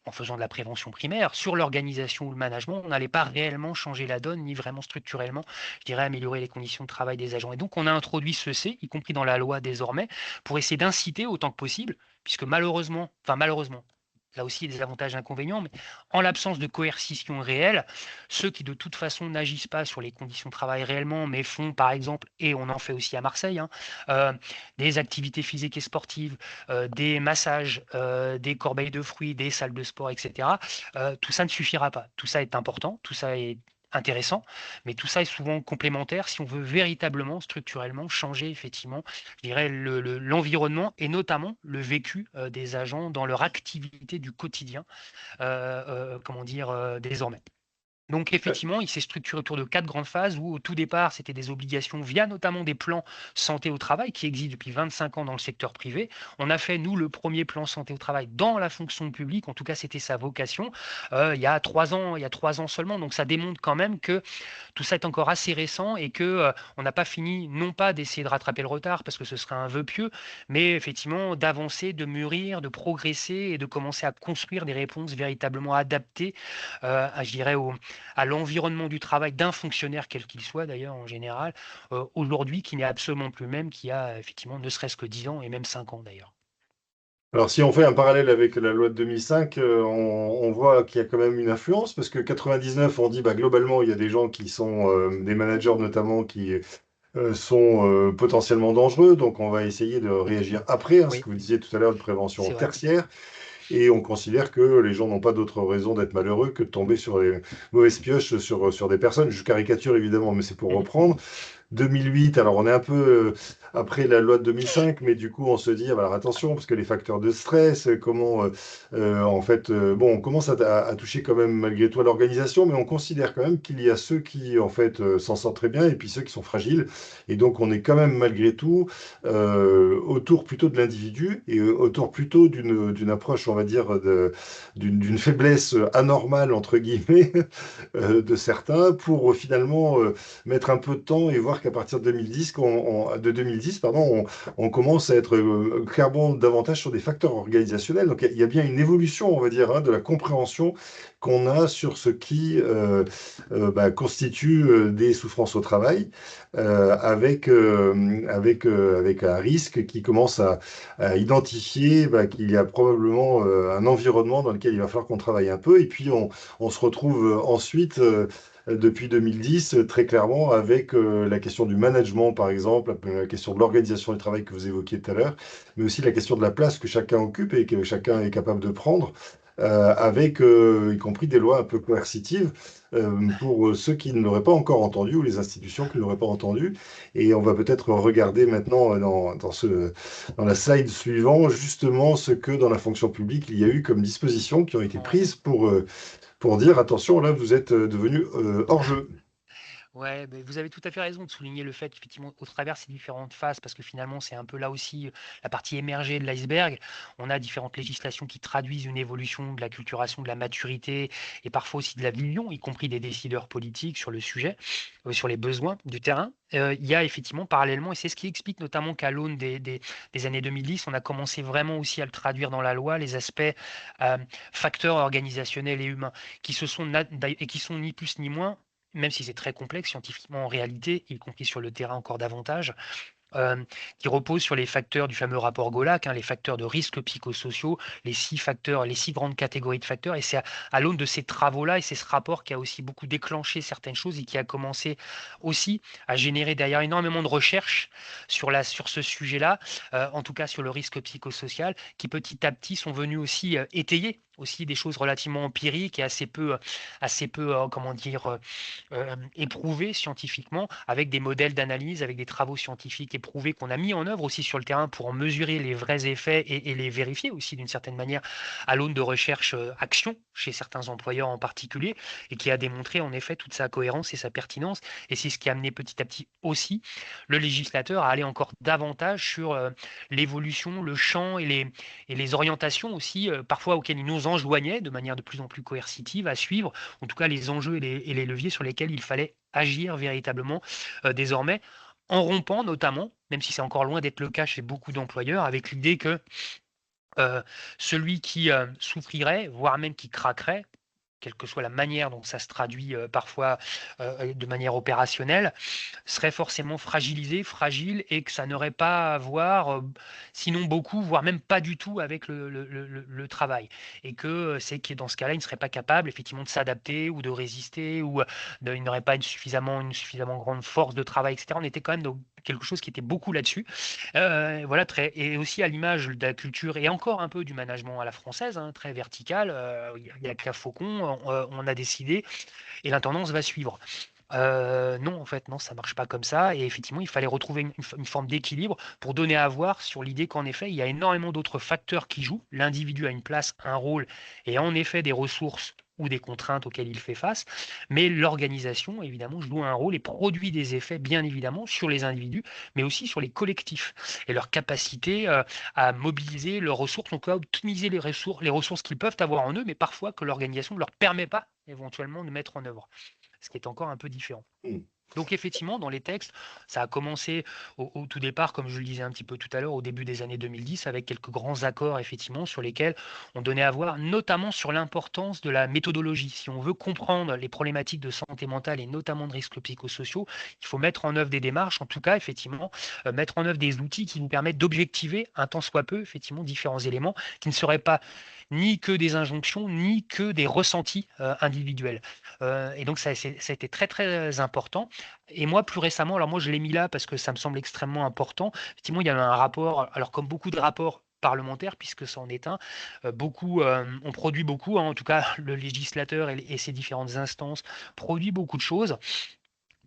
en faisant de la prévention primaire, sur l'organisation ou le management, on n'allait pas réellement changer la donne, ni vraiment structurellement, je dirais, améliorer les conditions de travail des agents. Et donc, on a introduit ce C, y compris dans la loi désormais, pour essayer d'inciter autant que possible, puisque malheureusement, là aussi, il y a des avantages et inconvénients, mais en l'absence de coercition réelle, ceux qui de toute façon n'agissent pas sur les conditions de travail réellement, mais font par exemple, et on en fait aussi à Marseille, hein, euh, des activités physiques et sportives, des massages, des corbeilles de fruits, des salles de sport, etc. Tout ça ne suffira pas. Tout ça est important, tout ça est intéressant, mais tout ça est souvent complémentaire si on veut véritablement, structurellement changer effectivement, je dirais, l'environnement et notamment le vécu des agents dans leur activité du quotidien, comment dire, désormais. Donc effectivement, il s'est structuré autour de 4 grandes phases où au tout départ, c'était des obligations via notamment des plans santé au travail qui existent depuis 25 ans dans le secteur privé. On a fait, nous, le premier plan santé au travail dans la fonction publique. En tout cas, c'était sa vocation il y a 3 ans, il y a 3 ans seulement. Donc ça démontre quand même que tout ça est encore assez récent et que on n'a pas fini, non pas d'essayer de rattraper le retard parce que ce serait un vœu pieux, mais effectivement d'avancer, de mûrir, de progresser et de commencer à construire des réponses véritablement adaptées, je dirais, à l'environnement du travail d'un fonctionnaire, quel qu'il soit d'ailleurs en général, aujourd'hui qui n'est absolument plus le même qu'il y a effectivement ne serait-ce que 10 ans et même 5 ans d'ailleurs.
Alors, si on fait un parallèle avec la loi de 2005, on voit qu'il y a quand même une influence, parce que 99, on dit bah, globalement, il y a des gens qui sont des managers notamment qui sont potentiellement dangereux, donc on va essayer de réagir après, hein, ce
Oui,
que vous disiez tout à l'heure, de prévention
c'est vrai.
tertiaire, et on considère que les gens n'ont pas d'autre raison d'être malheureux que de tomber sur les mauvaises pioches sur des personnes. Je caricature évidemment, mais c'est pour
Mhm.
reprendre. 2008, alors on est un peu après la loi de 2005, mais du coup on se dit, ah, bah, alors attention, parce que les facteurs de stress, comment, en fait, bon, on commence à toucher quand même malgré tout à l'organisation, mais on considère quand même qu'il y a ceux qui, en fait, s'en sortent très bien et puis ceux qui sont fragiles. Et donc on est quand même malgré tout autour plutôt de l'individu et autour plutôt d'une approche, on va dire, d'une faiblesse anormale, entre guillemets, de certains, pour finalement mettre un peu de temps et voir qu'à partir de 2010, de 2010 pardon, on commence à être clairement davantage sur des facteurs organisationnels. Donc il y a bien une évolution, on va dire, hein, de la compréhension qu'on a sur ce qui bah, constitue des souffrances au travail, avec un risque qui commence à identifier bah, qu'il y a probablement un environnement dans lequel il va falloir qu'on travaille un peu. Et puis on se retrouve ensuite depuis 2010, très clairement, avec la question du management, par exemple, la question de l'organisation du travail que vous évoquiez tout à l'heure, mais aussi la question de la place que chacun occupe et que chacun est capable de prendre, avec y compris des lois un peu coercitives pour ceux qui ne l'auraient pas encore entendu ou les institutions qui ne l'auraient pas entendu. Et on va peut-être regarder maintenant dans la slide suivante, justement, ce que dans la fonction publique, il y a eu comme dispositions qui ont été
Ouais.
prises pour dire attention, là, vous êtes devenu hors jeu.
Ouais, beh, vous avez tout à fait raison de souligner le fait qu'effectivement, au travers ces différentes phases, parce que finalement, c'est un peu là aussi la partie émergée de l'iceberg, on a différentes législations qui traduisent une évolution de la culturation, de la maturité et parfois aussi de la vision, y compris des décideurs politiques sur le sujet, sur les besoins du terrain. Il y a effectivement parallèlement, et c'est ce qui explique notamment qu'à l'aune des années 2010, on a commencé vraiment aussi à le traduire dans la loi, les aspects euh, facteurs organisationnels et humains, et qui sont ni plus ni moins, même si c'est très complexe scientifiquement en réalité, y compris sur le terrain encore davantage, euh, qui repose sur les facteurs du fameux rapport Golac, hein, les facteurs de risques psychosociaux, les 6 facteurs, les 6 grandes catégories de facteurs. Et c'est à l'aune de ces travaux-là et c'est ce rapport qui a aussi beaucoup déclenché certaines choses et qui a commencé aussi à générer derrière énormément de recherches sur ce sujet-là, en tout cas sur le risque psychosocial, qui petit à petit sont venus aussi étayer aussi des choses relativement empiriques et assez peu, comment dire, éprouvés scientifiquement, avec des modèles d'analyse, avec des travaux scientifiques éprouvés qu'on a mis en œuvre aussi sur le terrain pour en mesurer les vrais effets et les vérifier aussi d'une certaine manière à l'aune de recherche action chez certains employeurs en particulier, et qui a démontré en effet toute sa cohérence et sa pertinence. Et c'est ce qui a amené petit à petit aussi le législateur à aller encore davantage sur l'évolution, le champ et les orientations aussi, parfois auxquelles il nous enjoignait de manière de plus en plus coercitive à suivre, en tout cas les enjeux et les leviers sur lesquels il fallait agir véritablement désormais, en rompant notamment, même si c'est encore loin d'être le cas chez beaucoup d'employeurs, avec l'idée que celui qui souffrirait, voire même qui craquerait, quelle que soit la manière dont ça se traduit parfois de manière opérationnelle, serait forcément fragilisé, fragile, et que ça n'aurait pas à voir, sinon beaucoup, voire même pas du tout avec le travail. Et que c'est que dans ce cas-là, il ne serait pas capable effectivement de s'adapter ou de résister, ou il n'aurait pas une suffisamment grande force de travail, etc. On était quand même dans quelque chose qui était beaucoup là-dessus. Voilà, et aussi à l'image de la culture et encore un peu du management à la française, hein, très vertical. Il y a qu'à Faucon, on a décidé et la tendance va suivre. Non, en fait, non, ça marche pas comme ça. Et effectivement, il fallait retrouver une forme d'équilibre pour donner à voir sur l'idée qu'en effet, il y a énormément d'autres facteurs qui jouent. L'individu a une place, un rôle, et en effet des ressources ou des contraintes auxquelles il fait face. Mais l'organisation, évidemment, joue un rôle et produit des effets, bien évidemment, sur les individus, mais aussi sur les collectifs et leur capacité à mobiliser leurs ressources, donc à optimiser les ressources qu'ils peuvent avoir en eux, mais parfois que l'organisation ne leur permet pas éventuellement de mettre en œuvre, ce qui est encore un peu différent.
Mm.
Donc effectivement, dans les textes, ça a commencé au tout départ, comme je le disais un petit peu tout à l'heure, au début des années 2010, avec quelques grands accords, effectivement, sur lesquels on donnait à voir, notamment sur l'importance de la méthodologie. Si on veut comprendre les problématiques de santé mentale et notamment de risques psychosociaux, il faut mettre en œuvre des démarches, en tout cas, effectivement, mettre en œuvre des outils qui nous permettent d'objectiver, un tant soit peu, effectivement, différents éléments qui ne seraient pas ni que des injonctions, ni que des ressentis individuels. Et donc, ça a été très, très important. Et moi, plus récemment, alors moi, je l'ai mis là parce que ça me semble extrêmement important. Effectivement, il y a un rapport, alors comme beaucoup de rapports parlementaires, puisque ça en est un, on produit beaucoup, hein, en tout cas, le législateur et ses différentes instances produit beaucoup de choses,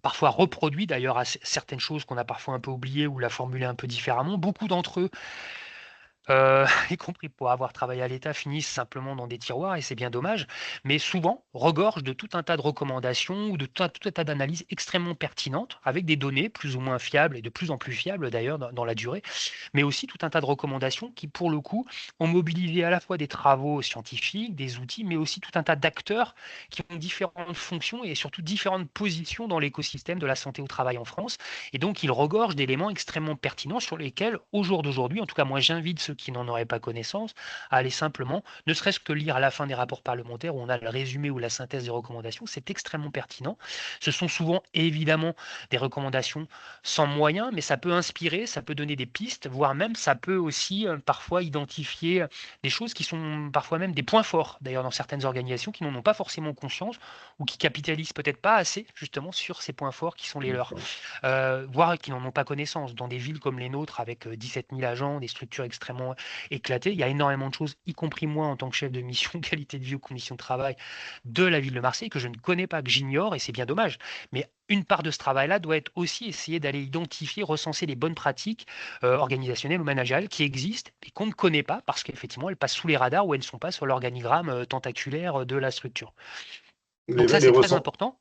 parfois reproduit d'ailleurs à certaines choses qu'on a parfois un peu oubliées ou la formuler un peu différemment. Beaucoup d'entre eux y compris pour avoir travaillé à l'État, finissent simplement dans des tiroirs et c'est bien dommage, mais souvent regorgent de tout un tas de recommandations ou de tout un tas d'analyses extrêmement pertinentes avec des données plus ou moins fiables et de plus en plus fiables d'ailleurs dans la durée, mais aussi tout un tas de recommandations qui, pour le coup, ont mobilisé à la fois des travaux scientifiques, des outils, mais aussi tout un tas d'acteurs qui ont différentes fonctions et surtout différentes positions dans l'écosystème de la santé au travail en France. Et donc, ils regorgent d'éléments extrêmement pertinents sur lesquels, au jour d'aujourd'hui, en tout cas, moi, j'invite ceux qui n'en auraient pas connaissance à aller simplement, ne serait-ce que lire à la fin des rapports parlementaires où on a le résumé ou la synthèse des recommandations. C'est extrêmement pertinent. Ce sont souvent, évidemment, des recommandations sans moyens, mais ça peut inspirer, ça peut donner des pistes, voire même ça peut aussi parfois identifier des choses qui sont parfois même des points forts, d'ailleurs, dans certaines organisations qui n'en ont pas forcément conscience ou qui capitalisent peut-être pas assez justement sur ces points forts qui sont les leurs,
D'accord.
voire qui n'en ont pas connaissance. Dans des villes comme les nôtres, avec 17 000 agents, des structures extrêmement éclatées, il y a énormément de choses, y compris moi en tant que chef de mission qualité de vie ou conditions de travail de la ville de Marseille, que je ne connais pas, que j'ignore, et c'est bien dommage. Mais une part de ce travail-là doit être aussi essayer d'aller identifier, recenser les bonnes pratiques organisationnelles ou managériales qui existent et qu'on ne connaît pas parce qu'effectivement elles passent sous les radars ou elles ne sont pas sur l'organigramme tentaculaire de la structure.
Les,
Donc ça,
les,
c'est très
recen-
important.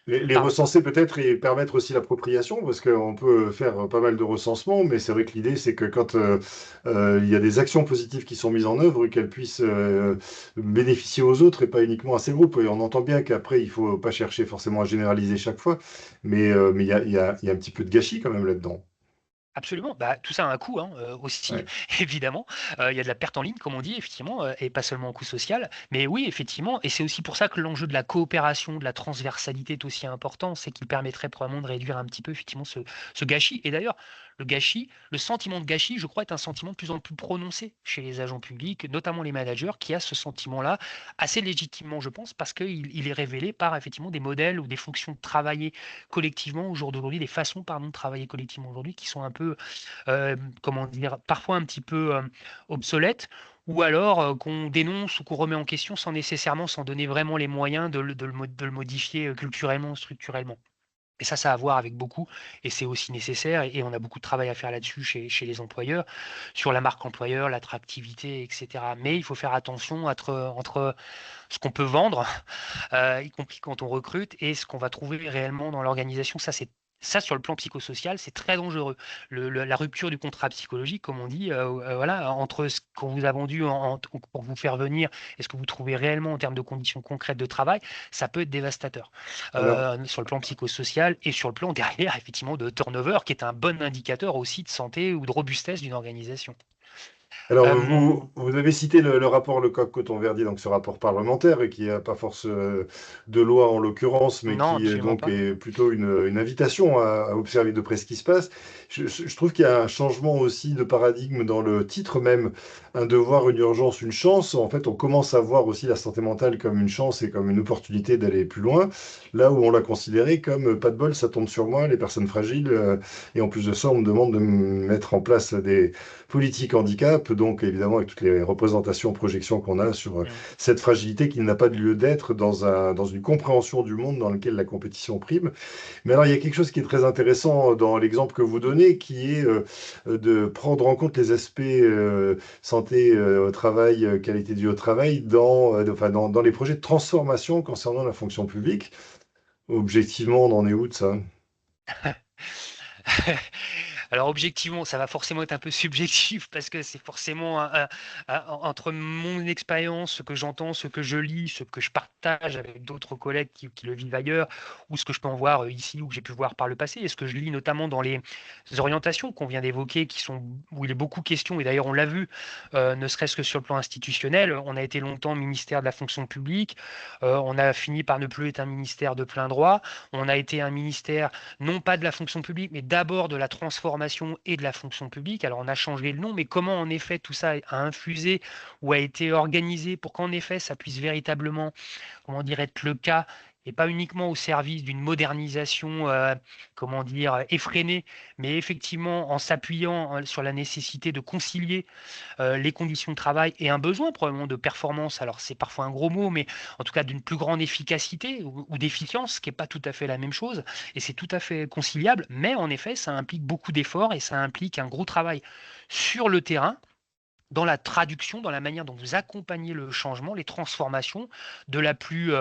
les
Pardon.
recenser peut-être et permettre aussi l'appropriation, parce qu'on peut faire pas mal de recensements, mais c'est vrai que l'idée, c'est que quand il y a des actions positives qui sont mises en œuvre, qu'elles puissent bénéficier aux autres et pas uniquement à ces groupes. Et on entend bien qu'après, il faut pas chercher forcément à généraliser chaque fois, mais il y a un petit peu de gâchis quand même là-dedans.
Absolument, bah, tout ça a un coût hein, aussi,
Ouais.
évidemment. Il y a de la perte en ligne, comme on dit, effectivement, et pas seulement un coût social. Mais oui, effectivement, et c'est aussi pour ça que l'enjeu de la coopération, de la transversalité est aussi important, c'est qu'il permettrait probablement de réduire un petit peu, effectivement, ce gâchis. Et d'ailleurs, le gâchis, le sentiment de gâchis, je crois, est un sentiment de plus en plus prononcé chez les agents publics, notamment les managers, qui a ce sentiment-là, assez légitimement, je pense, parce qu'il est révélé par, effectivement, des modèles ou des fonctions de travailler collectivement au jour d'aujourd'hui, des façons, pardon, de travailler collectivement aujourd'hui qui sont un peu comment dire, parfois un petit peu obsolète, ou alors qu'on dénonce ou qu'on remet en question sans nécessairement s'en donner vraiment les moyens de le modifier culturellement, structurellement. Et ça a à voir avec beaucoup, et c'est aussi nécessaire, et on a beaucoup de travail à faire là-dessus chez les employeurs, sur la marque employeur, l'attractivité, etc. Mais il faut faire attention entre ce qu'on peut vendre, y compris quand on recrute, et ce qu'on va trouver réellement dans l'organisation. Ça, sur le plan psychosocial, c'est très dangereux. La rupture du contrat psychologique, comme on dit, voilà, entre ce qu'on vous a vendu pour vous faire venir et ce que vous trouvez réellement en termes de conditions concrètes de travail, ça peut être dévastateur
Alors,
sur le plan psychosocial et sur le plan derrière, effectivement, de turnover, qui est un bon indicateur aussi de santé ou de robustesse d'une organisation.
Alors,
Euh,
vous avez cité le rapport Lecoq-Coton-Verdi, donc ce rapport parlementaire, et qui n'a pas force de loi en l'occurrence, mais
non,
qui
absolument
donc
pas.
est plutôt une invitation à observer de près ce qui se passe. Je trouve qu'il y a un changement aussi de paradigme dans le titre même, un devoir, une urgence, une chance. En fait, on commence à voir aussi la santé mentale comme une chance et comme une opportunité d'aller plus loin, là où on l'a considéré comme pas de bol, ça tombe sur moi, les personnes fragiles, et en plus de ça, on me demande de mettre en place des politique handicap, donc évidemment avec toutes les représentations, projections qu'on a sur
Mm.
cette fragilité qui n'a pas de lieu d'être dans une compréhension du monde dans lequel la compétition prime. Mais alors il y a quelque chose qui est très intéressant dans l'exemple que vous donnez, qui est de prendre en compte les aspects santé au travail, qualité de vie au travail, dans les projets de transformation concernant la fonction publique. Objectivement, on en est où de ça?
Alors objectivement, ça va forcément être un peu subjectif parce que c'est forcément entre mon expérience, ce que j'entends, ce que je lis, ce que je partage avec d'autres collègues qui le vivent ailleurs, ou ce que je peux en voir ici ou que j'ai pu voir par le passé, et ce que je lis notamment dans les orientations qu'on vient d'évoquer, où il est beaucoup question, et d'ailleurs on l'a vu, ne serait-ce que sur le plan institutionnel, on a été longtemps ministère de la fonction publique, on a fini par ne plus être un ministère de plein droit, on a été un ministère non pas de la fonction publique, mais d'abord de la transformation et de la fonction publique. Alors on a changé le nom, mais comment en effet tout ça a infusé ou a été organisé pour qu'en effet ça puisse véritablement, comment dire, être le cas et pas uniquement au service d'une modernisation, comment dire, effrénée, mais effectivement en s'appuyant sur la nécessité de concilier les conditions de travail et un besoin probablement de performance. Alors c'est parfois un gros mot, mais en tout cas d'une plus grande efficacité ou d'efficience, ce qui n'est pas tout à fait la même chose. Et c'est tout à fait conciliable, mais en effet, ça implique beaucoup d'efforts et ça implique un gros travail sur le terrain, dans la traduction, dans la manière dont vous accompagnez le changement, les transformations, de la plus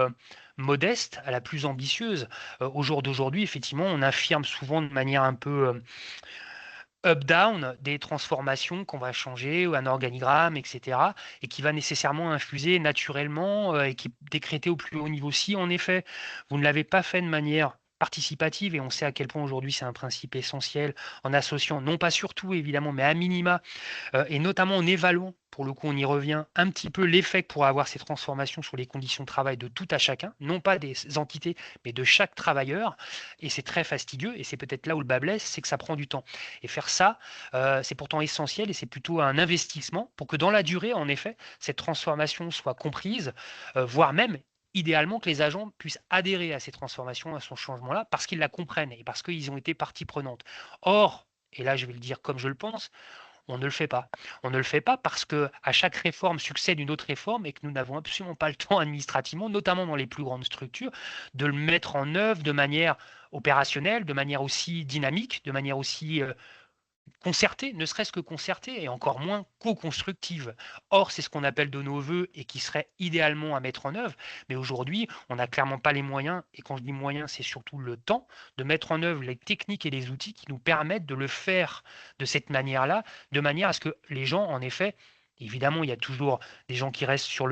modeste à la plus ambitieuse. Au jour d'aujourd'hui, effectivement, on affirme souvent de manière un peu up-down des transformations qu'on va changer ou un organigramme, etc. et qui va nécessairement infuser naturellement et qui est décrété au plus haut niveau. Si en effet, vous ne l'avez pas fait de manière participative, et on sait à quel point aujourd'hui c'est un principe essentiel, en associant, non pas surtout évidemment, mais à minima, et notamment en évaluant, pour le coup on y revient, un petit peu l'effet que pourra avoir ces transformations sur les conditions de travail de tout à chacun, non pas des entités, mais de chaque travailleur. Et c'est très fastidieux, et c'est peut-être là où le bas blesse, c'est que ça prend du temps. Et faire ça, c'est pourtant essentiel, et c'est plutôt un investissement pour que dans la durée, en effet, cette transformation soit comprise, voire même idéalement que les agents puissent adhérer à ces transformations, à ce changement-là, parce qu'ils la comprennent et parce qu'ils ont été partie prenante. Or, et là je vais le dire comme je le pense, on ne le fait pas. On ne le fait pas parce que à chaque réforme succède une autre réforme et que nous n'avons absolument pas le temps administrativement, notamment dans les plus grandes structures, de le mettre en œuvre de manière opérationnelle, de manière aussi dynamique, de manière aussi concertée, ne serait-ce que concertée, et encore moins co-constructive. Or, c'est ce qu'on appelle de nos voeux et qui serait idéalement à mettre en œuvre. Mais aujourd'hui, on n'a clairement pas les moyens, et quand je dis moyens, c'est surtout le temps, de mettre en œuvre les techniques et les outils qui nous permettent de le faire de cette manière-là, de manière à ce que les gens, en effet, évidemment, il y a toujours des gens qui restent sur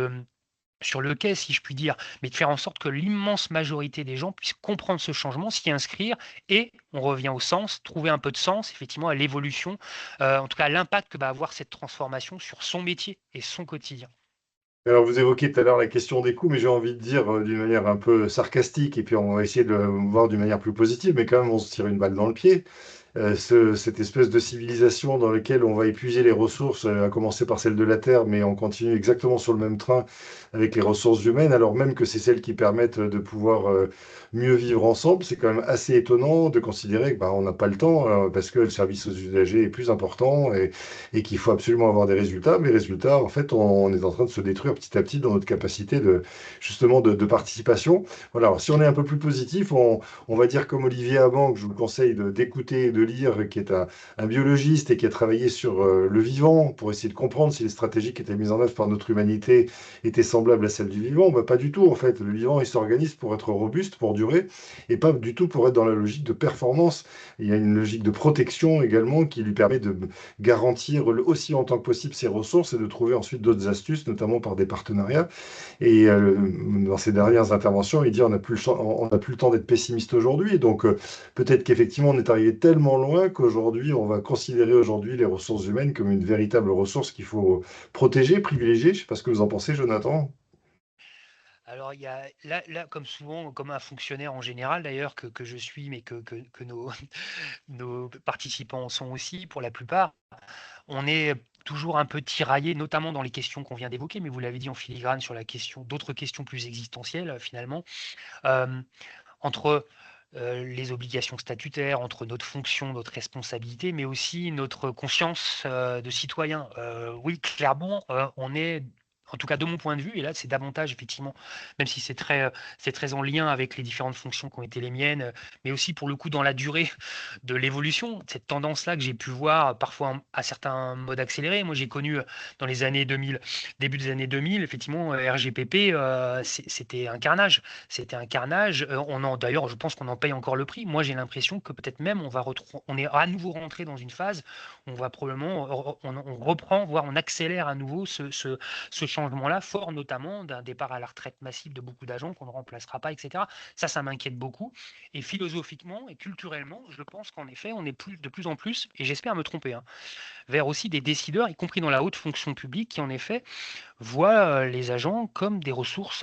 le quai, si je puis dire, mais de faire en sorte que l'immense majorité des gens puissent comprendre ce changement, s'y inscrire, et on revient au sens, trouver un peu de sens, effectivement, à l'évolution, en tout cas à l'impact que va avoir cette transformation sur son métier et son quotidien.
Alors, vous évoquiez tout à l'heure la question des coûts, mais j'ai envie de dire d'une manière un peu sarcastique, et puis on va essayer de le voir d'une manière plus positive, mais quand même, on se tire une balle dans le pied. Cette espèce de civilisation dans laquelle on va épuiser les ressources, à commencer par celles de la Terre, mais on continue exactement sur le même train avec les ressources humaines, alors même que c'est celles qui permettent de pouvoir mieux vivre ensemble. C'est quand même assez étonnant de considérer que bah, on n'a pas le temps, parce que le service aux usagers est plus important et qu'il faut absolument avoir des résultats. Mais résultats, en fait, on est en train de se détruire petit à petit dans notre capacité justement de participation. Voilà, alors, si on est un peu plus positif, on va dire comme Olivier Avant, que je vous conseille d'écouter et de lire, qui est un biologiste et qui a travaillé sur le vivant pour essayer de comprendre si les stratégies qui étaient mises en œuvre par notre humanité étaient semblables à celles du vivant. Bah, pas du tout, en fait. Le vivant, il s'organise pour être robuste, pour durer. durée, et pas du tout pour être dans la logique de performance. Il y a une logique de protection également qui lui permet de garantir aussi longtemps que possible ses ressources et de trouver ensuite d'autres astuces, notamment par des partenariats. Et dans ses dernières interventions, il dit on n'a plus le temps d'être pessimiste aujourd'hui. Donc peut-être qu'effectivement, on est arrivé tellement loin qu'aujourd'hui, on va considérer aujourd'hui les ressources humaines comme une véritable ressource qu'il faut protéger, privilégier. Je ne sais pas ce que vous en pensez, Jonathan.
Alors, il y a là, comme souvent, comme un fonctionnaire en général d'ailleurs, que je suis, mais que nos, nos participants sont aussi pour la plupart, on est toujours un peu tiraillé, notamment dans les questions qu'on vient d'évoquer, mais vous l'avez dit en filigrane sur la question, d'autres questions plus existentielles finalement, euh, entre les obligations statutaires, entre notre fonction, notre responsabilité, mais aussi notre conscience de citoyen. Oui, clairement, on est, en tout cas de mon point de vue, et là c'est davantage effectivement, même si c'est très en lien avec les différentes fonctions qui ont été les miennes, mais aussi pour le coup dans la durée de l'évolution, cette tendance-là que j'ai pu voir parfois à certains modes accélérés. Moi j'ai connu dans les années 2000, début des années 2000, effectivement, RGPP, c'était un carnage. C'était un carnage. D'ailleurs, je pense qu'on en paye encore le prix. Moi, j'ai l'impression que peut-être même on est à nouveau rentré dans une phase où on va probablement, on reprend, voire on accélère à nouveau ce changement-là, fort notamment d'un départ à la retraite massive de beaucoup d'agents qu'on ne remplacera pas, etc. Ça m'inquiète beaucoup. Et philosophiquement et culturellement, je pense qu'en effet, on est de plus en plus, et j'espère me tromper, hein, vers aussi des décideurs, y compris dans la haute fonction publique, qui en effet voient les agents comme des ressources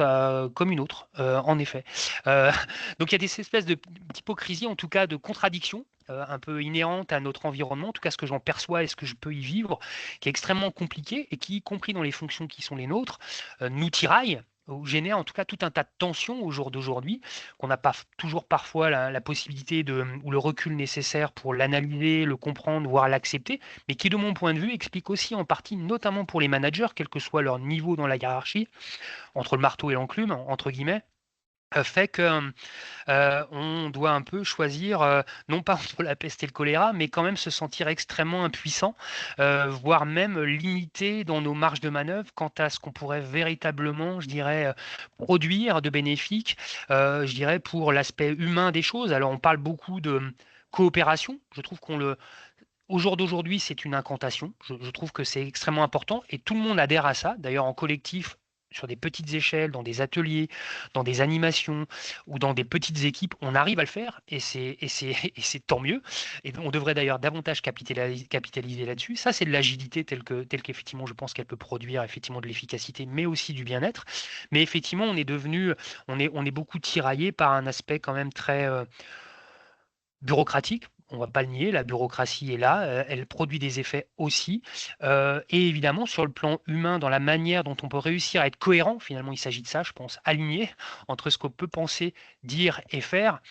comme une autre, en effet. Euh, donc il y a des espèces d'hypocrisie, en tout cas de contradictions, un peu inhérentes à notre environnement, en tout cas ce que j'en perçois et ce que je peux y vivre, qui est extrêmement compliqué et qui, y compris dans les fonctions qui sont les nôtres, nous tiraille ou génère en tout cas tout un tas de tensions au jour d'aujourd'hui, qu'on n'a pas toujours parfois la possibilité ou le recul nécessaire pour l'analyser, le comprendre, voire l'accepter, mais qui, de mon point de vue, explique aussi en partie, notamment pour les managers, quel que soit leur niveau dans la hiérarchie, entre le marteau et l'enclume, entre guillemets, fait que on doit un peu choisir, non pas entre la peste et le choléra, mais quand même se sentir extrêmement impuissant, voire même limité dans nos marges de manœuvre quant à ce qu'on pourrait véritablement, je dirais, produire de bénéfiques, je dirais, pour l'aspect humain des choses. Alors on parle beaucoup de coopération, je trouve au jour d'aujourd'hui, c'est une incantation. Je trouve que c'est extrêmement important et tout le monde adhère à ça. D'ailleurs, en collectif, sur des petites échelles, dans des ateliers, dans des animations ou dans des petites équipes, on arrive à le faire et c'est tant mieux. Et on devrait d'ailleurs davantage capitaliser là-dessus. Ça, c'est de l'agilité telle qu'effectivement, je pense qu'elle peut produire effectivement de l'efficacité, mais aussi du bien-être. Mais effectivement, on est beaucoup tiraillé par un aspect quand même très bureaucratique. On ne va pas le nier, la bureaucratie est là, elle produit des effets aussi. Et évidemment, sur le plan humain, dans la manière dont on peut réussir à être cohérent, finalement, il s'agit de ça, je pense, aligné entre ce qu'on peut penser, dire et faire,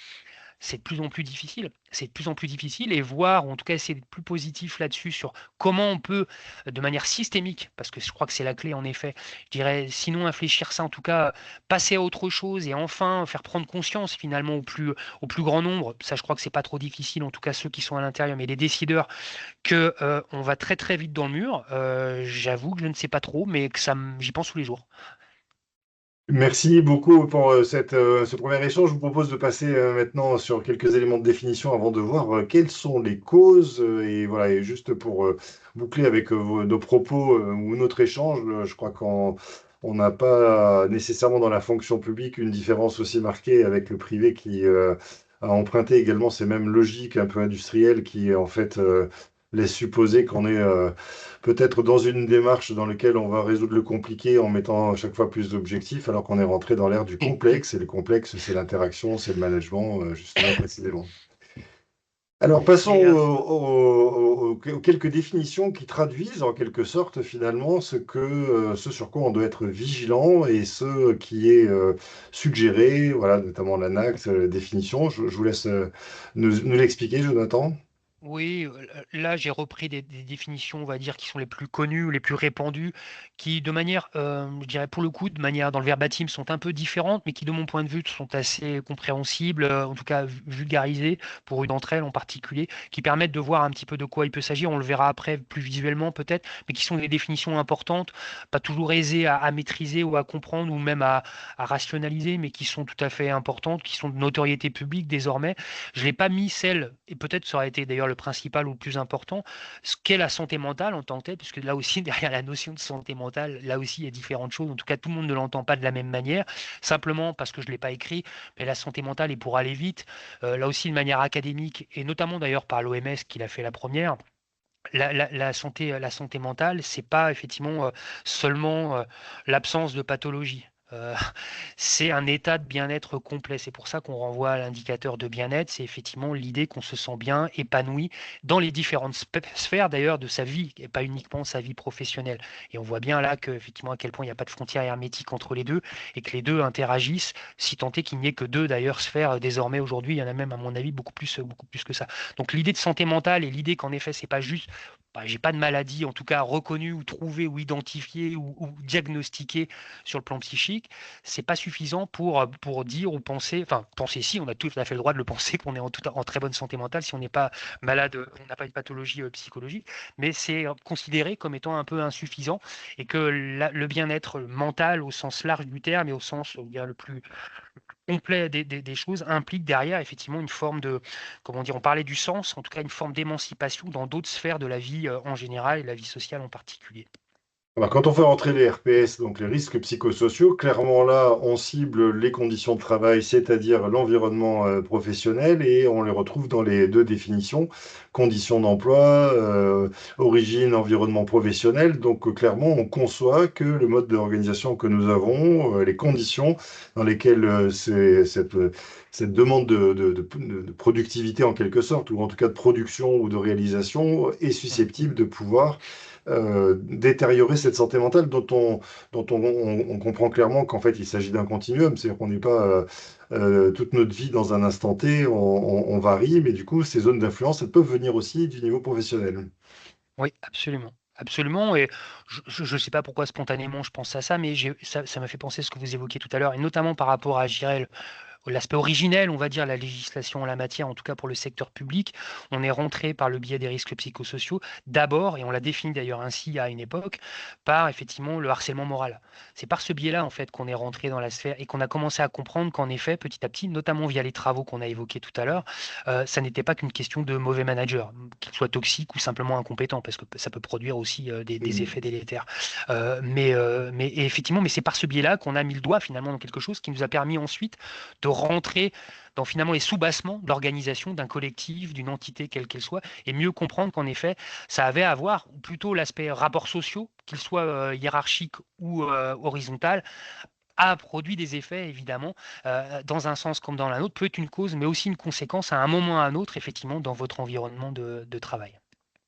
c'est de plus en plus difficile. C'est de plus en plus difficile et voir, ou en tout cas essayer d'être plus positif là-dessus sur comment on peut, de manière systémique, parce que je crois que c'est la clé en effet, je dirais, sinon infléchir ça, en tout cas passer à autre chose et enfin faire prendre conscience finalement au plus grand nombre, ça je crois que c'est pas trop difficile, en tout cas ceux qui sont à l'intérieur, mais les décideurs, que on va très très vite dans le mur. J'avoue que je ne sais pas trop, mais que j'y pense tous les jours.
Merci beaucoup pour ce premier échange. Je vous propose de passer maintenant sur quelques éléments de définition avant de voir quelles sont les causes. Et voilà, et juste pour boucler avec nos propos ou notre échange, je crois qu'on n'a pas nécessairement dans la fonction publique une différence aussi marquée avec le privé qui a emprunté également ces mêmes logiques un peu industrielles qui en fait laissent supposer qu'on est peut-être dans une démarche dans laquelle on va résoudre le compliqué en mettant à chaque fois plus d'objectifs, alors qu'on est rentré dans l'ère du complexe. Et le complexe, c'est l'interaction, c'est le management, justement, précisément. Alors, passons
Mais
aux quelques définitions qui traduisent en quelque sorte finalement ce sur quoi on doit être vigilant et ce qui est suggéré, voilà, notamment l'ANACS, la définition. Je vous laisse nous l'expliquer, Jonathan.
Oui, là j'ai repris des définitions, on va dire, qui sont les plus connues ou les plus répandues, qui de manière, je dirais pour le coup, de manière dans le verbatim sont un peu différentes, mais qui de mon point de vue sont assez compréhensibles, en tout cas vulgarisées pour une d'entre elles en particulier, qui permettent de voir un petit peu de quoi il peut s'agir. On le verra après plus visuellement peut-être, mais qui sont des définitions importantes, pas toujours aisées à maîtriser ou à comprendre ou même à rationaliser, mais qui sont tout à fait importantes, qui sont de notoriété publique désormais. Je l'ai pas mis celle, et peut-être ça aurait été d'ailleurs le principal ou le plus important, ce qu'est la santé mentale en tant que telle, puisque là aussi, derrière la notion de santé mentale, là aussi, il y a différentes choses. En tout cas, tout le monde ne l'entend pas de la même manière, simplement parce que je ne l'ai pas écrit, mais la santé mentale, et pour aller vite, là aussi, de manière académique, et notamment d'ailleurs par l'OMS qui l'a fait la première, la santé mentale, c'est pas effectivement seulement l'absence de pathologie. C'est un état de bien-être complet. C'est pour ça qu'on renvoie à l'indicateur de bien-être. C'est effectivement l'idée qu'on se sent bien, épanoui dans les différentes sphères d'ailleurs de sa vie, et pas uniquement sa vie professionnelle. Et on voit bien là que, effectivement, à quel point il n'y a pas de frontière hermétique entre les deux et que les deux interagissent, si tant est qu'il n'y ait que deux d'ailleurs sphères désormais aujourd'hui. Il y en a même, à mon avis, beaucoup plus que ça. Donc l'idée de santé mentale et l'idée qu'en effet, c'est pas juste j'ai pas de maladie, en tout cas reconnue ou trouvée ou identifiée ou diagnostiquée sur le plan psychique, c'est pas suffisant pour dire ou penser, enfin penser si, on a tout à fait le droit de le penser qu'on est en très bonne santé mentale si on n'est pas malade, on n'a pas une pathologie psychologique, mais c'est considéré comme étant un peu insuffisant et que le bien-être mental au sens large du terme et au sens le plus complet des choses implique derrière effectivement une forme de, comment dire, on parlait du sens, en tout cas une forme d'émancipation dans d'autres sphères de la vie en général et de la vie sociale en particulier.
Alors, quand on fait rentrer les RPS, donc les risques psychosociaux, clairement là, on cible les conditions de travail, c'est-à-dire l'environnement professionnel, et on les retrouve dans les deux définitions, conditions d'emploi, origine, environnement professionnel. Donc, clairement, on conçoit que le mode d'organisation que nous avons, les conditions dans lesquelles cette demande de productivité en quelque sorte, ou en tout cas de production ou de réalisation, est
Mm.
susceptible de pouvoir détériorer cette santé mentale dont on comprend clairement qu'en fait il s'agit d'un continuum, c'est-à-dire qu'on n'est pas toute notre vie dans un instant T, on varie, mais du coup ces zones d'influence, elles peuvent venir aussi du niveau professionnel.
Oui, absolument. Absolument, et je ne sais pas pourquoi spontanément je pense à ça, mais ça m'a fait penser à ce que vous évoquiez tout à l'heure, et notamment par rapport à, je dirais, l'aspect originel, on va dire, la législation en la matière, en tout cas pour le secteur public. On est rentré par le biais des risques psychosociaux, d'abord, et on l'a défini d'ailleurs ainsi à une époque, par effectivement le harcèlement moral. C'est par ce biais-là, en fait, qu'on est rentré dans la sphère et qu'on a commencé à comprendre qu'en effet, petit à petit, notamment via les travaux qu'on a évoqués tout à l'heure, ça n'était pas qu'une question de mauvais manager, qu'il soit toxique ou simplement incompétent, parce que ça peut produire aussi des
Mm.
effets délétères. Et effectivement, mais c'est par ce biais-là qu'on a mis le doigt finalement dans quelque chose qui nous a permis ensuite de rentrer dans finalement les sous-bassements de l'organisation d'un collectif, d'une entité quelle qu'elle soit, et mieux comprendre qu'en effet, ça avait à voir, ou plutôt l'aspect rapports sociaux, qu'ils soient hiérarchiques ou horizontal, a produit des effets, évidemment, dans un sens comme dans l'autre, peut être une cause, mais aussi une conséquence à un moment ou à un autre, effectivement, dans votre environnement de travail.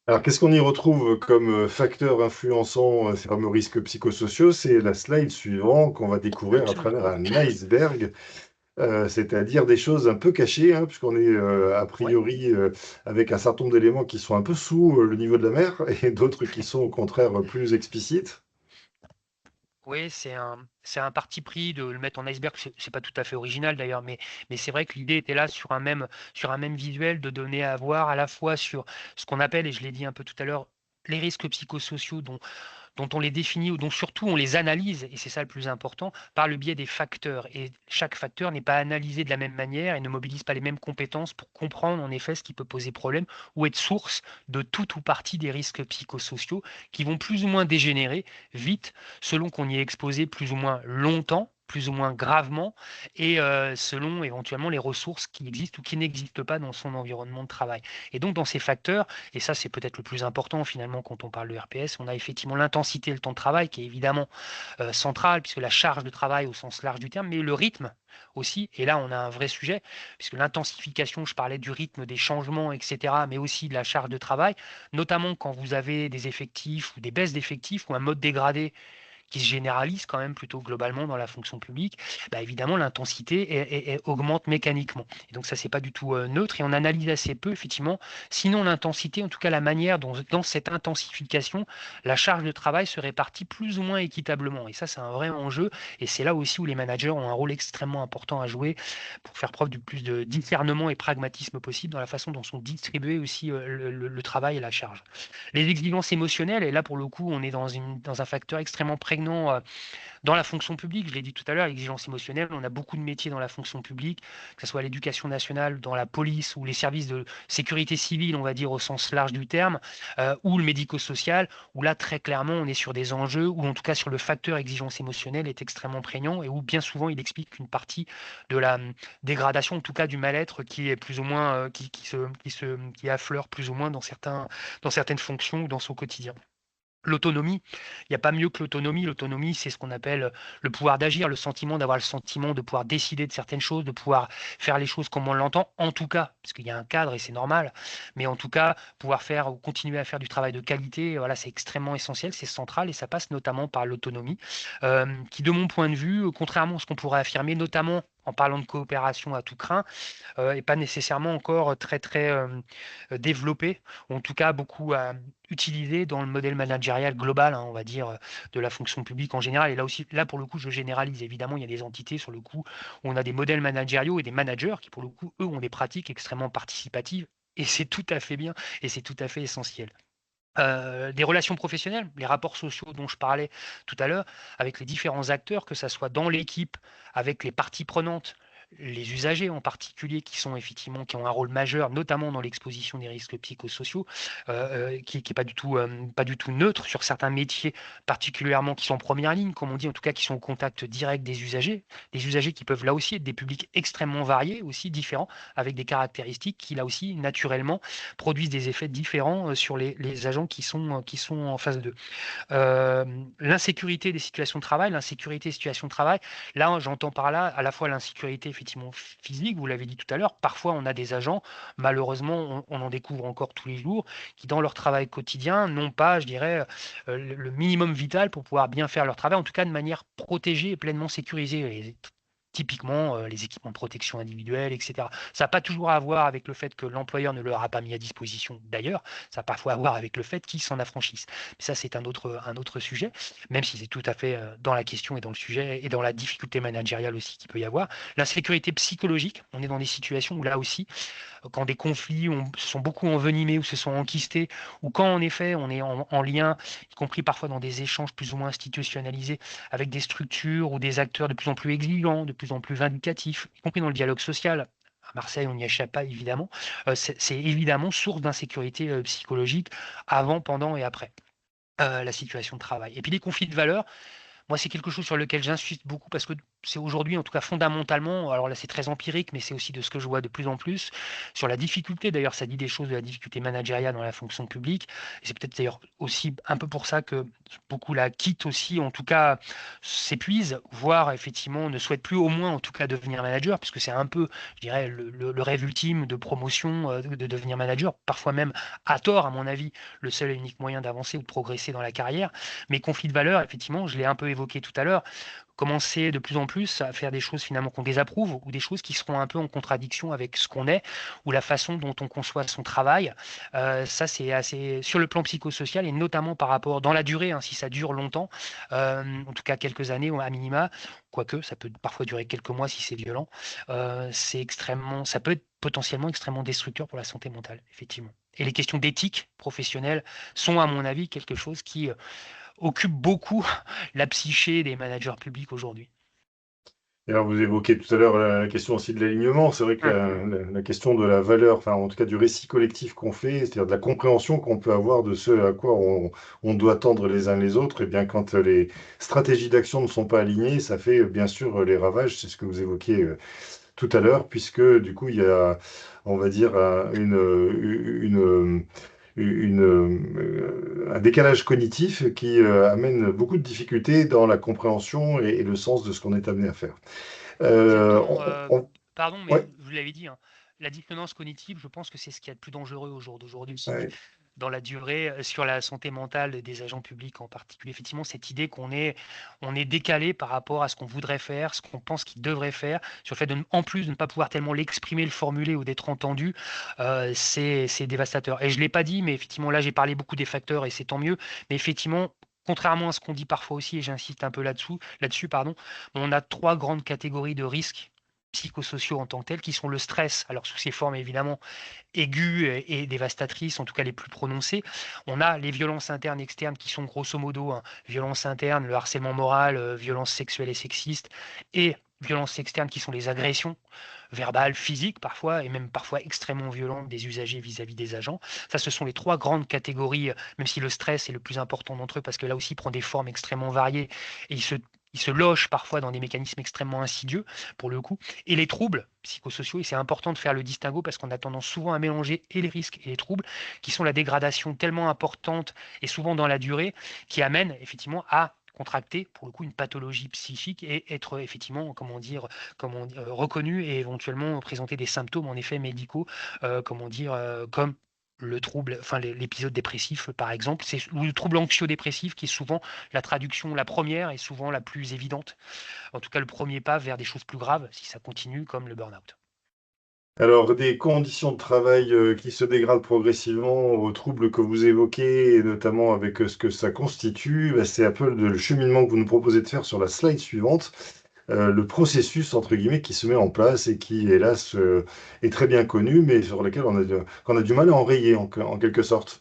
Alors, qu'est-ce qu'on y retrouve comme facteur influençant ces fameux risques psychosociaux? C'est la slide suivante qu'on va découvrir à
Absolument.
travers un iceberg, c'est-à-dire des choses un peu cachées, hein, puisqu'on est a
Ouais.
priori avec un certain nombre d'éléments qui sont un peu sous le niveau de la mer et d'autres qui sont au contraire plus explicites.
Oui, c'est un parti pris de le mettre en iceberg. C'est pas tout à fait original d'ailleurs, mais c'est vrai que l'idée était là sur un même visuel de donner à voir à la fois sur ce qu'on appelle, et je l'ai dit un peu tout à l'heure, les risques psychosociaux dont on les définit ou dont surtout on les analyse, et c'est ça le plus important, par le biais des facteurs. Et chaque facteur n'est pas analysé de la même manière et ne mobilise pas les mêmes compétences pour comprendre en effet ce qui peut poser problème ou être source de tout ou partie des risques psychosociaux qui vont plus ou moins dégénérer vite selon qu'on y est exposé plus ou moins longtemps, plus ou moins gravement, et selon éventuellement les ressources qui existent ou qui n'existent pas dans son environnement de travail. Et donc dans ces facteurs, et ça c'est peut-être le plus important finalement quand on parle de RPS, on a effectivement l'intensité et le temps de travail qui est évidemment central, puisque la charge de travail au sens large du terme, mais le rythme aussi, et là on a un vrai sujet, puisque l'intensification, je parlais du rythme, des changements, etc., mais aussi de la charge de travail, notamment quand vous avez des effectifs ou des baisses d'effectifs ou un mode dégradé qui se généralise quand même plutôt globalement dans la fonction publique, bah, évidemment l'intensité augmente mécaniquement. Et donc ça, c'est pas du tout neutre, et on analyse assez peu, effectivement, sinon l'intensité, en tout cas la manière dont dans cette intensification, la charge de travail se répartit plus ou moins équitablement. Et ça, c'est un vrai enjeu, et c'est là aussi où les managers ont un rôle extrêmement important à jouer pour faire preuve du plus de discernement et pragmatisme possible dans la façon dont sont distribués aussi le travail et la charge. Les exigences émotionnelles, et là pour le coup, on est dans un facteur extrêmement prégnant dans la fonction publique. Je l'ai dit tout à l'heure, l'exigence émotionnelle, on a beaucoup de métiers dans la fonction publique, que ce soit l'éducation nationale, dans la police ou les services de sécurité civile, on va dire au sens large du terme, ou le médico-social, où là très clairement on est sur des enjeux, ou en tout cas sur le facteur exigence émotionnelle est extrêmement prégnant, et où bien souvent il explique qu'une partie de la dégradation, en tout cas du mal-être qui est plus ou moins, qui affleure plus ou moins dans certaines fonctions ou dans son quotidien. L'autonomie, il n'y a pas mieux que l'autonomie. L'autonomie, c'est ce qu'on appelle le pouvoir d'agir, le sentiment d'avoir le sentiment de pouvoir décider de certaines choses, de pouvoir faire les choses comme on l'entend, en tout cas, parce qu'il y a un cadre et c'est normal, mais en tout cas, pouvoir faire ou continuer à faire du travail de qualité, voilà, c'est extrêmement essentiel, c'est central, et ça passe notamment par l'autonomie, qui, de mon point de vue, contrairement à ce qu'on pourrait affirmer, notamment en parlant de coopération à tout crin, et pas nécessairement encore très très développé, ou en tout cas beaucoup utilisé dans le modèle managérial global, hein, on va dire, de la fonction publique en général. Et là aussi, là pour le coup, je généralise. Évidemment, il y a des entités sur le coup où on a des modèles managériaux et des managers qui, pour le coup, eux, ont des pratiques extrêmement participatives. Et c'est tout à fait bien, et c'est tout à fait essentiel. Des relations professionnelles, les rapports sociaux dont je parlais tout à l'heure, avec les différents acteurs, que ça soit dans l'équipe, avec les parties prenantes, les usagers en particulier, qui sont effectivement, qui ont un rôle majeur, notamment dans l'exposition des risques psychosociaux, qui n'est pas du tout neutre sur certains métiers, particulièrement qui sont en première ligne, comme on dit, en tout cas qui sont au contact direct des usagers qui peuvent là aussi être des publics extrêmement variés, aussi différents, avec des caractéristiques qui là aussi naturellement produisent des effets différents sur les agents qui sont en phase 2. L'insécurité des situations de travail, l'insécurité des situations de travail, là j'entends par là à la fois l'insécurité effectivement physique, vous l'avez dit tout à l'heure, parfois on a des agents, malheureusement on en découvre encore tous les jours, qui dans leur travail quotidien n'ont pas, je dirais, le minimum vital pour pouvoir bien faire leur travail, en tout cas de manière protégée et pleinement sécurisée. Et typiquement, les équipements de protection individuelle, etc. Ça n'a pas toujours à voir avec le fait que l'employeur ne leur a pas mis à disposition d'ailleurs, ça a parfois à voir avec le fait qu'ils s'en affranchissent. Mais ça, c'est un autre sujet, même si c'est tout à fait dans la question et dans le sujet et dans la difficulté managériale aussi qu'il peut y avoir. L'insécurité psychologique, on est dans des situations où là aussi, quand des conflits se sont beaucoup envenimés ou se sont enquistés, ou quand en effet on est en lien, y compris parfois dans des échanges plus ou moins institutionnalisés, avec des structures ou des acteurs de plus en plus exigeants, de plus en plus vindicatifs, y compris dans le dialogue social. À Marseille, on n'y échappe pas évidemment. C'est évidemment source d'insécurité psychologique avant, pendant et après la situation de travail. Et puis les conflits de valeurs, moi, c'est quelque chose sur lequel j'insiste beaucoup parce que c'est aujourd'hui, en tout cas fondamentalement, alors là c'est très empirique, mais c'est aussi de ce que je vois de plus en plus, sur la difficulté, d'ailleurs ça dit des choses de la difficulté managériale dans la fonction publique, et c'est peut-être d'ailleurs aussi un peu pour ça que beaucoup la quittent aussi, en tout cas s'épuisent, voire effectivement ne souhaitent plus au moins en tout cas devenir manager, puisque c'est un peu, je dirais, le rêve ultime de promotion, de devenir manager, parfois même à tort à mon avis, le seul et unique moyen d'avancer ou de progresser dans la carrière. Mais conflit de valeurs, effectivement, je l'ai un peu évoqué tout à l'heure, commencer de plus en plus à faire des choses finalement qu'on désapprouve ou des choses qui seront un peu en contradiction avec ce qu'on est ou la façon dont on conçoit son travail. Ça, c'est assez sur le plan psychosocial et notamment par rapport dans la durée, hein, si ça dure longtemps, en tout cas quelques années à minima, quoique ça peut parfois durer quelques mois si c'est violent, ça peut être potentiellement extrêmement destructeur pour la santé mentale, effectivement. Et les questions d'éthique professionnelle sont, à mon avis, quelque chose qui occupe beaucoup la psyché des managers publics aujourd'hui.
Et alors, vous évoquez tout à l'heure la question aussi de l'alignement. C'est vrai que la question de la valeur, enfin en tout cas du récit collectif qu'on fait, c'est-à-dire de la compréhension qu'on peut avoir de ce à quoi on doit tendre les uns les autres, et bien quand les stratégies d'action ne sont pas alignées, ça fait bien sûr les ravages. C'est ce que vous évoquiez tout à l'heure, puisque du coup il y a, on va dire, un décalage cognitif qui amène beaucoup de difficultés dans la compréhension et le sens de ce qu'on est amené à faire. Euh,
Exactement. Pardon, mais
ouais,
vous l'avez dit, hein, la dissonance cognitive, je pense que c'est ce qu'il y a de plus dangereux au jour d'aujourd'hui.
ouais.
dans la durée sur la santé mentale des agents publics en particulier. Effectivement, cette idée on est décalé par rapport à ce qu'on voudrait faire, ce qu'on pense qu'il devrait faire, sur le fait en plus de ne pas pouvoir tellement l'exprimer, le formuler ou d'être entendu, c'est dévastateur. Et je ne l'ai pas dit, mais effectivement, là, j'ai parlé beaucoup des facteurs et c'est tant mieux. Mais effectivement, contrairement à ce qu'on dit parfois aussi, et j'insiste un peu là-dessus, pardon, on a 3 grandes catégories de risques psychosociaux en tant que tels, qui sont le stress, alors sous ses formes évidemment aiguës et dévastatrices, en tout cas les plus prononcées. On a les violences internes, externes, qui sont grosso modo violences internes, le harcèlement moral, violences sexuelles et sexistes, et violences externes qui sont les agressions verbales, physiques parfois, et même parfois extrêmement violentes des usagers vis-à-vis des agents. Ça, ce sont les 3 grandes catégories, même si le stress est le plus important d'entre eux, parce que là aussi, il prend des formes extrêmement variées, et il se loge parfois dans des mécanismes extrêmement insidieux, pour le coup. Et les troubles psychosociaux, et c'est important de faire le distinguo, parce qu'on a tendance souvent à mélanger et les risques et les troubles, qui sont la dégradation tellement importante, et souvent dans la durée, qui amène effectivement à contracter pour le coup une pathologie psychique et être effectivement, reconnu et éventuellement présenter des symptômes en effet médicaux, comme le trouble, enfin l'épisode dépressif par exemple, ou le trouble anxio-dépressif qui est souvent la traduction, la première et souvent la plus évidente, en tout cas le premier pas vers des choses plus graves si ça continue comme le burn-out.
Alors, des conditions de travail qui se dégradent progressivement aux troubles que vous évoquez, et notamment avec ce que ça constitue, bah, c'est un peu le cheminement que vous nous proposez de faire sur la slide suivante, le processus, entre guillemets, qui se met en place et qui, hélas, est très bien connu, mais sur lequel qu'on a du mal à enrayer en quelque sorte.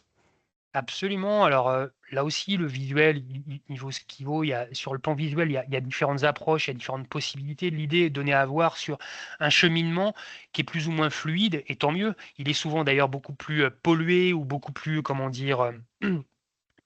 Absolument. Alors, là aussi, le visuel, il vaut ce qu'il vaut. Sur le plan visuel, il y a différentes approches, il y a différentes possibilités. L'idée est donnée à voir sur un cheminement qui est plus ou moins fluide, et tant mieux. Il est souvent d'ailleurs beaucoup plus pollué ou beaucoup plus,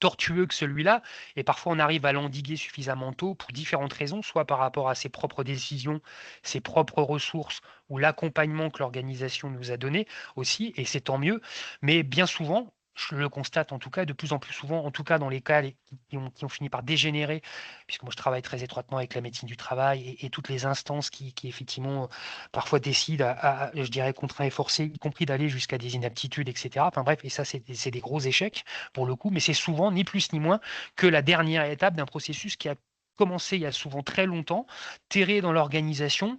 tortueux que celui-là. Et parfois, on arrive à l'endiguer suffisamment tôt pour différentes raisons, soit par rapport à ses propres décisions, ses propres ressources ou l'accompagnement que l'organisation nous a donné aussi, et c'est tant mieux. Mais bien souvent, je le constate en tout cas, de plus en plus souvent, en tout cas dans les cas qui ont fini par dégénérer, puisque moi je travaille très étroitement avec la médecine du travail et toutes les instances qui effectivement parfois décident, je dirais, contraints et forcés, y compris d'aller jusqu'à des inaptitudes, etc. Enfin bref, et ça c'est des gros échecs pour le coup, mais c'est souvent ni plus ni moins que la dernière étape d'un processus qui a commencé il y a souvent très longtemps, terré dans l'organisation,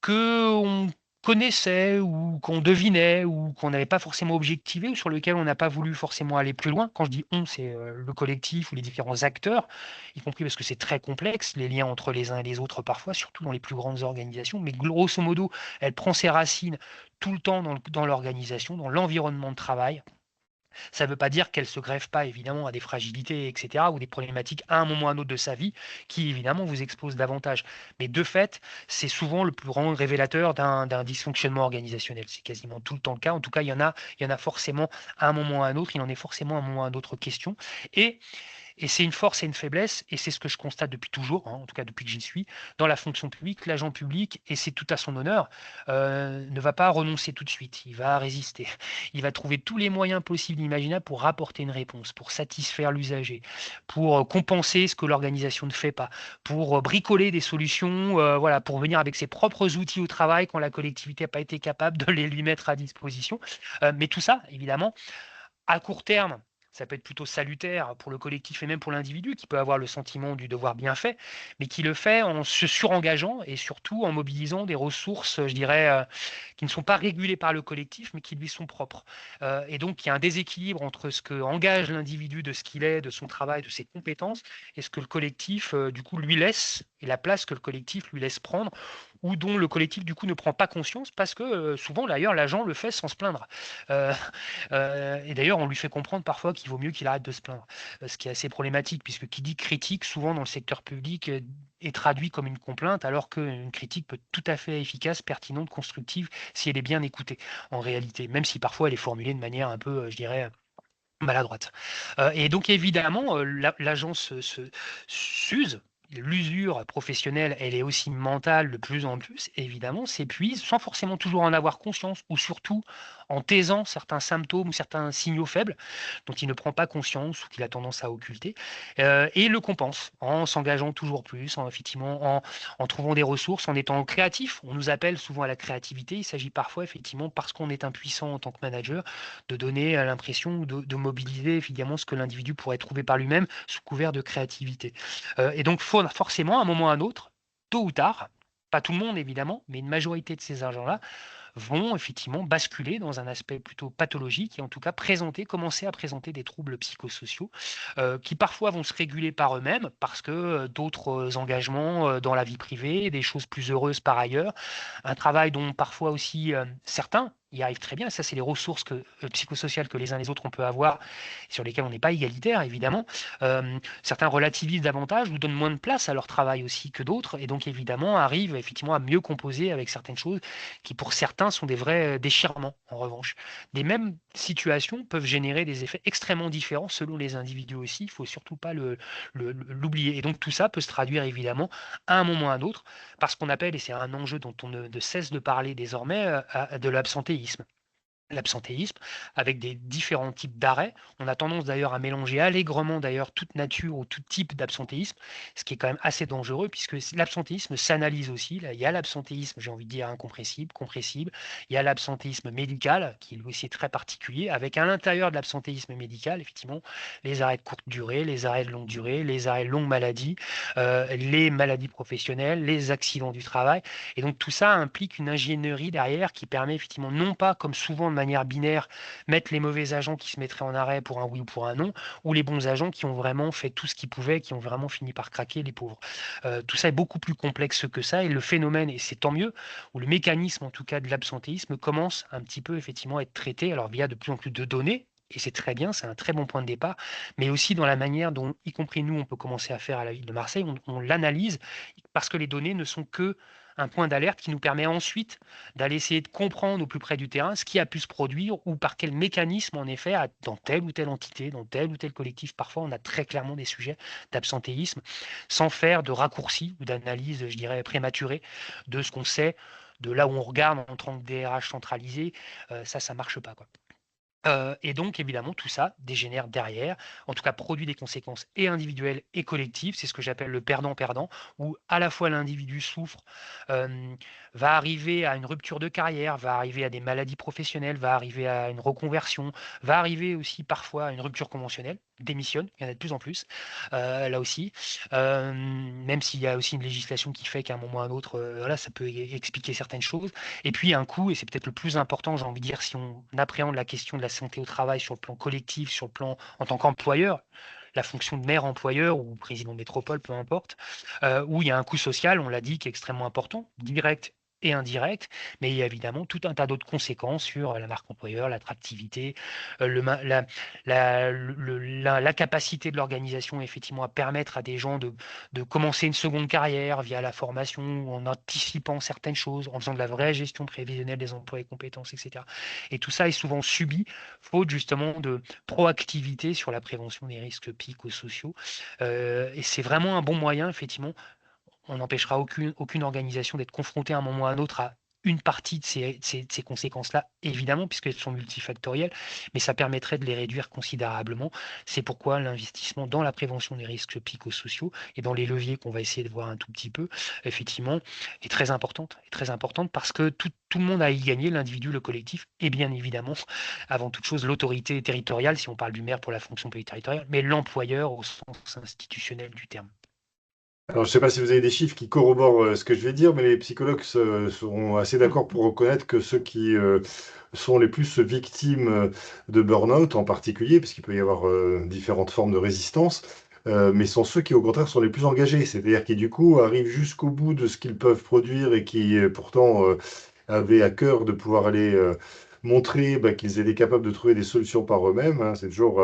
qu'on connaissait ou qu'on devinait ou qu'on n'avait pas forcément objectivé ou sur lequel on n'a pas voulu forcément aller plus loin. Quand je dis on, c'est le collectif ou les différents acteurs, y compris parce que c'est très complexe, les liens entre les uns et les autres parfois, surtout dans les plus grandes organisations, mais grosso modo, elle prend ses racines tout le temps dans l'organisation, dans l'environnement de travail. Ça ne veut pas dire qu'elle ne se greffe pas évidemment à des fragilités, etc., ou des problématiques à un moment ou à un autre de sa vie qui évidemment vous exposent davantage. Mais de fait, c'est souvent le plus grand révélateur d'un dysfonctionnement organisationnel. C'est quasiment tout le temps le cas. En tout cas, il y en a forcément à un moment ou à un autre. Il en est forcément à un moment ou à un autre question. Et et c'est une force et une faiblesse, et c'est ce que je constate depuis toujours, en tout cas depuis que j'y suis, dans la fonction publique. L'agent public, et c'est tout à son honneur, ne va pas renoncer tout de suite. Il va résister. Il va trouver tous les moyens possibles et imaginables pour apporter une réponse, pour satisfaire l'usager, pour compenser ce que l'organisation ne fait pas, pour bricoler des solutions, voilà, pour venir avec ses propres outils au travail quand la collectivité n'a pas été capable de les lui mettre à disposition. Mais tout ça, évidemment, à court terme, ça peut être plutôt salutaire pour le collectif et même pour l'individu qui peut avoir le sentiment du devoir bien fait, mais qui le fait en se surengageant et surtout en mobilisant des ressources, je dirais, qui ne sont pas régulées par le collectif, mais qui lui sont propres. Et donc, il y a un déséquilibre entre ce que engage l'individu de ce qu'il est, de son travail, de ses compétences, et ce que le collectif, du coup, lui laisse, et la place que le collectif lui laisse prendre, ou dont le collectif, du coup, ne prend pas conscience, parce que souvent, d'ailleurs, l'agent le fait sans se plaindre. Euh, et d'ailleurs, on lui fait comprendre parfois qu'il vaut mieux qu'il arrête de se plaindre, ce qui est assez problématique, puisque qui dit critique, souvent dans le secteur public, est traduit comme une complainte, alors qu'une critique peut être tout à fait efficace, pertinente, constructive, si elle est bien écoutée, en réalité, même si parfois elle est formulée de manière un peu, je dirais, maladroite. Et donc évidemment, l'agence s'use. L'usure professionnelle, elle est aussi mentale de plus en plus, évidemment, s'épuise sans forcément toujours en avoir conscience, ou surtout en taisant certains symptômes ou certains signaux faibles dont il ne prend pas conscience ou qu'il a tendance à occulter, et le compense en s'engageant toujours plus, effectivement, en trouvant des ressources, en étant créatif. On nous appelle souvent à la créativité. Il s'agit parfois, effectivement, parce qu'on est impuissant en tant que manager, de donner l'impression de mobiliser, évidemment, ce que l'individu pourrait trouver par lui-même sous couvert de créativité. Et donc, forcément, à un moment ou à un autre, tôt ou tard, pas tout le monde évidemment, mais une majorité de ces agents-là vont effectivement basculer dans un aspect plutôt pathologique et en tout cas commencer à présenter des troubles psychosociaux qui parfois vont se réguler par eux-mêmes parce que d'autres engagements dans la vie privée, des choses plus heureuses par ailleurs, un travail dont parfois aussi certains y arrivent très bien. Ça, c'est les ressources psychosociales que les uns les autres on peut avoir, sur lesquelles on n'est pas égalitaire évidemment. Certains relativisent davantage ou donnent moins de place à leur travail aussi que d'autres et donc évidemment arrivent effectivement à mieux composer avec certaines choses qui pour certains sont des vrais déchirements en revanche. Des mêmes situations peuvent générer des effets extrêmement différents selon les individus aussi, il ne faut surtout pas l'oublier. Et donc tout ça peut se traduire évidemment à un moment ou à un autre par ce qu'on appelle, et c'est un enjeu dont on ne cesse de parler désormais, de l'absentéisme. L'absentéisme, avec des différents types d'arrêts. On a tendance d'ailleurs à mélanger allègrement d'ailleurs toute nature ou tout type d'absentéisme, ce qui est quand même assez dangereux puisque l'absentéisme s'analyse aussi. Là, il y a l'absentéisme, j'ai envie de dire incompressible, compressible. Il y a l'absentéisme médical, qui lui aussi est très particulier, avec à l'intérieur de l'absentéisme médical, effectivement, les arrêts de courte durée, les arrêts de longue durée, les arrêts de longue maladie, les maladies professionnelles, les accidents du travail. Et donc tout ça implique une ingénierie derrière qui permet effectivement non pas comme souvent de manière binaire mettre les mauvais agents qui se mettraient en arrêt pour un oui ou pour un non, ou les bons agents qui ont vraiment fait tout ce qu'ils pouvaient, qui ont vraiment fini par craquer, les pauvres. Tout ça est beaucoup plus complexe que ça et le phénomène, et c'est tant mieux, ou le mécanisme en tout cas de l'absentéisme commence un petit peu effectivement à être traité, alors via de plus en plus de données, et c'est très bien, c'est un très bon point de départ, mais aussi dans la manière dont, y compris nous, on peut commencer à faire à la ville de Marseille, on l'analyse parce que les données ne sont que un point d'alerte qui nous permet ensuite d'aller essayer de comprendre au plus près du terrain ce qui a pu se produire ou par quel mécanisme, en effet, dans telle ou telle entité, dans tel ou tel collectif. Parfois, on a très clairement des sujets d'absentéisme sans faire de raccourcis ou d'analyse, je dirais, prématurée de ce qu'on sait, de là où on regarde en tant que DRH centralisé. Ça marche pas, quoi. Et donc, évidemment, tout ça dégénère derrière, en tout cas produit des conséquences et individuelles et collectives. C'est ce que j'appelle le perdant-perdant, où à la fois l'individu souffre, euh, va arriver à une rupture de carrière, va arriver à des maladies professionnelles, va arriver à une reconversion, va arriver aussi parfois à une rupture conventionnelle, démissionne, il y en a de plus en plus, là aussi. Même s'il y a aussi une législation qui fait qu'à un moment ou à un autre, voilà, ça peut expliquer certaines choses. Et puis un coup, et c'est peut-être le plus important, j'ai envie de dire, si on appréhende la question de la santé au travail sur le plan collectif, sur le plan en tant qu'employeur, la fonction de maire employeur ou président de métropole, peu importe, où il y a un coût social, on l'a dit, qui est extrêmement important, direct et indirect, mais il y a évidemment tout un tas d'autres conséquences sur la marque employeur, l'attractivité, la capacité de l'organisation effectivement à permettre à des gens de commencer une seconde carrière via la formation, en anticipant certaines choses, en faisant de la vraie gestion prévisionnelle des emplois et compétences, etc. Et tout ça est souvent subi, faute justement de proactivité sur la prévention des risques psychosociaux. Et c'est vraiment un bon moyen, effectivement. On n'empêchera aucune organisation d'être confrontée à un moment ou à un autre à une partie de ces conséquences-là, évidemment, puisqu'elles sont multifactorielles, mais ça permettrait de les réduire considérablement. C'est pourquoi l'investissement dans la prévention des risques psychosociaux et dans les leviers qu'on va essayer de voir un tout petit peu, effectivement, est très importante parce que tout le monde a à y gagner, l'individu, le collectif, et bien évidemment, avant toute chose, l'autorité territoriale, si on parle du maire pour la fonction publique territoriale, mais l'employeur au sens institutionnel du terme.
Alors, je ne sais pas si vous avez des chiffres qui corroborent ce que je vais dire, mais les psychologues seront assez d'accord pour reconnaître que ceux qui sont les plus victimes de burn-out en particulier, parce qu'il peut y avoir différentes formes de résistance, mais sont ceux qui, au contraire, sont les plus engagés, c'est-à-dire qui, du coup, arrivent jusqu'au bout de ce qu'ils peuvent produire et qui, pourtant, avaient à cœur de pouvoir aller montrer qu'ils étaient capables de trouver des solutions par eux-mêmes, hein. C'est toujours,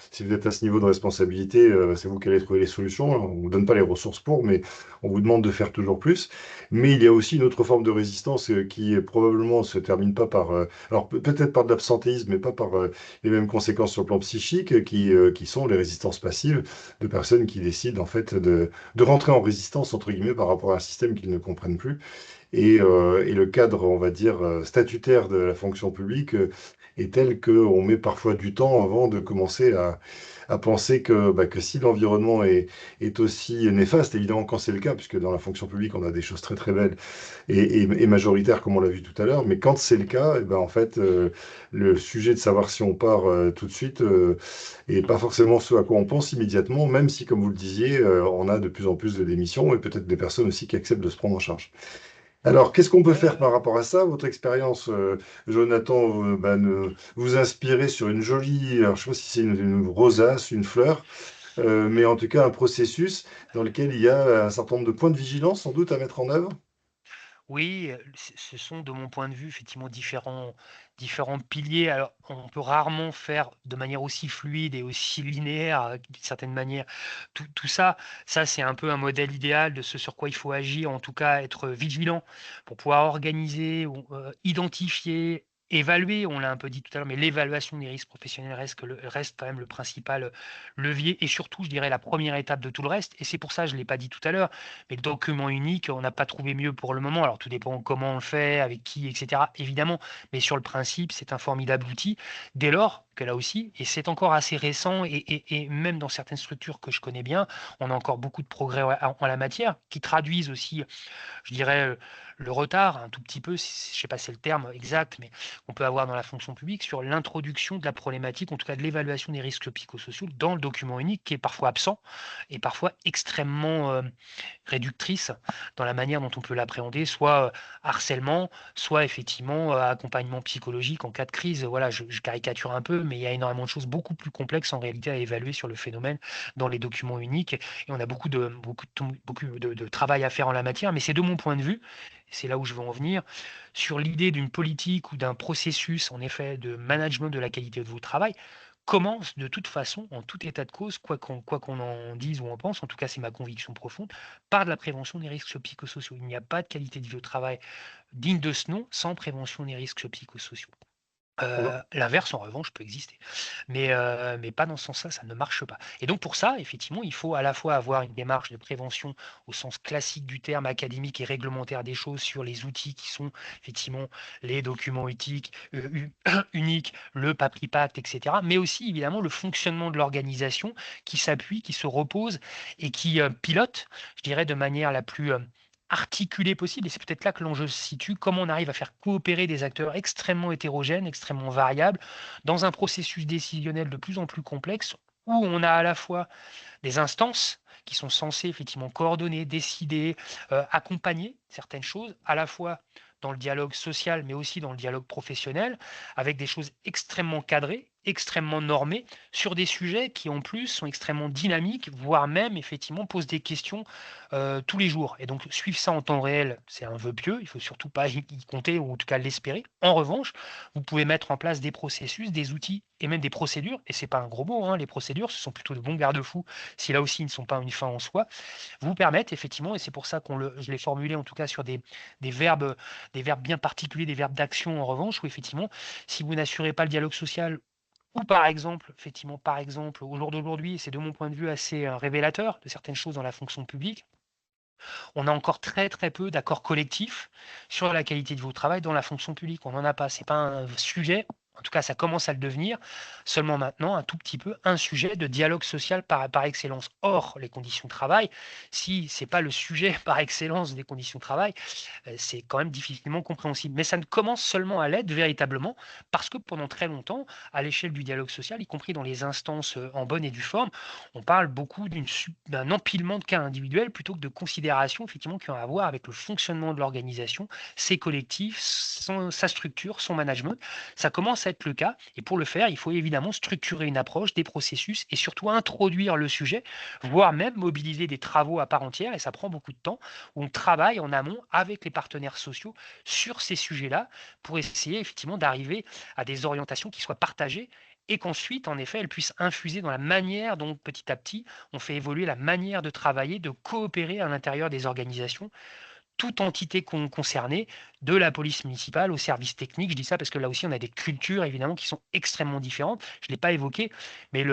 si vous êtes à ce niveau de responsabilité, c'est vous qui allez trouver les solutions. On ne vous donne pas les ressources pour, mais on vous demande de faire toujours plus. Mais il y a aussi une autre forme de résistance qui probablement se termine pas par, alors peut-être par de l'absentéisme, mais pas par les mêmes conséquences sur le plan psychique, qui sont les résistances passives de personnes qui décident en fait de rentrer en résistance, entre guillemets, par rapport à un système qu'ils ne comprennent plus et le cadre, on va dire, statutaire de la fonction publique est tel qu'on met parfois du temps avant de commencer à penser que si l'environnement est aussi néfaste, évidemment quand c'est le cas, puisque dans la fonction publique, on a des choses très très belles et majoritaires, comme on l'a vu tout à l'heure, mais quand c'est le cas, eh ben, en fait, le sujet de savoir si on part tout de suite est pas forcément ce à quoi on pense immédiatement, même si, comme vous le disiez, on a de plus en plus de démissions et peut-être des personnes aussi qui acceptent de se prendre en charge. Alors, qu'est-ce qu'on peut faire par rapport à ça? Votre expérience, Jonathan, vous inspirez sur une jolie, alors je ne sais pas si c'est une rosace, une fleur, mais en tout cas un processus dans lequel il y a un certain nombre de points de vigilance sans doute à mettre en œuvre.
Oui, ce sont de mon point de vue effectivement différents piliers. Alors, on peut rarement faire de manière aussi fluide et aussi linéaire, d'une certaine manière, tout ça. Ça, c'est un peu un modèle idéal de ce sur quoi il faut agir, en tout cas être vigilant pour pouvoir organiser ou, identifier, évaluer, on l'a un peu dit tout à l'heure, mais l'évaluation des risques professionnels reste quand même le principal, levier et surtout, je dirais, la première étape de tout le reste et c'est pour ça, je ne l'ai pas dit tout à l'heure, mais le document unique, on n'a pas trouvé mieux pour le moment. Alors tout dépend comment on le fait, avec qui, etc. Évidemment, mais sur le principe, c'est un formidable outil. Dès lors que là aussi, et c'est encore assez récent, et même dans certaines structures que je connais bien, on a encore beaucoup de progrès en la matière, qui traduisent aussi je dirais, le retard, un tout petit peu, je ne sais pas si c'est le terme exact, mais qu'on peut avoir dans la fonction publique sur l'introduction de la problématique, en tout cas de l'évaluation des risques psychosociaux dans le document unique qui est parfois absent et parfois extrêmement réductrice dans la manière dont on peut l'appréhender, soit harcèlement, soit effectivement accompagnement psychologique en cas de crise. Voilà, je caricature un peu, mais il y a énormément de choses beaucoup plus complexes en réalité à évaluer sur le phénomène dans les documents uniques. Et on a beaucoup de travail à faire en la matière, mais c'est de mon point de vue, et c'est là où je veux en venir, sur l'idée d'une politique ou d'un processus, en effet, de management de la qualité de votre travail, commence de toute façon, en tout état de cause, quoi qu'on en dise ou en pense, en tout cas c'est ma conviction profonde, par de la prévention des risques psychosociaux. Il n'y a pas de qualité de vie au travail digne de ce nom sans prévention des risques psychosociaux. L'inverse, en revanche, peut exister. Mais pas dans ce sens-là, ça ne marche pas. Et donc pour ça, effectivement, il faut à la fois avoir une démarche de prévention au sens classique du terme académique et réglementaire des choses sur les outils qui sont effectivement les documents uniques, le Papri Pacte, etc. Mais aussi évidemment le fonctionnement de l'organisation qui s'appuie, qui se repose et qui pilote, je dirais, de manière la plus articulée possible. Et c'est peut-être là que l'enjeu se situe, comment on arrive à faire coopérer des acteurs extrêmement hétérogènes, extrêmement variables, dans un processus décisionnel de plus en plus complexe, où on a à la fois des instances qui sont censées effectivement coordonner, décider, accompagner certaines choses, à la fois dans le dialogue social, mais aussi dans le dialogue professionnel, avec des choses extrêmement cadrées, extrêmement normées, sur des sujets qui en plus sont extrêmement dynamiques, voire même effectivement posent des questions tous les jours. Et donc suivre ça en temps réel, c'est un vœu pieux, il faut surtout pas y compter, ou en tout cas l'espérer. En revanche, vous pouvez mettre en place des processus, des outils et même des procédures, et c'est pas un gros mot, hein, les procédures, ce sont plutôt de bons garde-fous, si là aussi ils ne sont pas une fin en soi, vous permettent effectivement, et c'est pour ça je l'ai formulé en tout cas sur des verbes, des verbes bien particuliers, des verbes d'action en revanche, où effectivement, si vous n'assurez pas le dialogue social, ou par exemple, effectivement, par exemple, au jour d'aujourd'hui, c'est de mon point de vue assez révélateur de certaines choses dans la fonction publique, on a encore très très peu d'accords collectifs sur la qualité de votre travail dans la fonction publique. On n'en a pas. C'est pas un sujet. En tout cas, ça commence à le devenir. Seulement maintenant, un tout petit peu, un sujet de dialogue social par excellence. Or, les conditions de travail, si c'est pas le sujet par excellence des conditions de travail, c'est quand même difficilement compréhensible. Mais ça ne commence seulement à l'être véritablement parce que pendant très longtemps, à l'échelle du dialogue social, y compris dans les instances en bonne et due forme, on parle beaucoup d'un empilement de cas individuels plutôt que de considérations effectivement qui ont à voir avec le fonctionnement de l'organisation, ses collectifs, sa structure, son management. Ça commence à être le cas et pour le faire, il faut évidemment structurer une approche, des processus et surtout introduire le sujet, voire même mobiliser des travaux à part entière et ça prend beaucoup de temps où on travaille en amont avec les partenaires sociaux sur ces sujets-là pour essayer effectivement d'arriver à des orientations qui soient partagées et qu'ensuite, en effet, elles puissent infuser dans la manière dont, petit à petit, on fait évoluer la manière de travailler, de coopérer à l'intérieur des organisations, toute entité concernée, de la police municipale au service technique. Je dis ça parce que là aussi, on a des cultures évidemment qui sont extrêmement différentes. Je ne l'ai pas évoqué, mais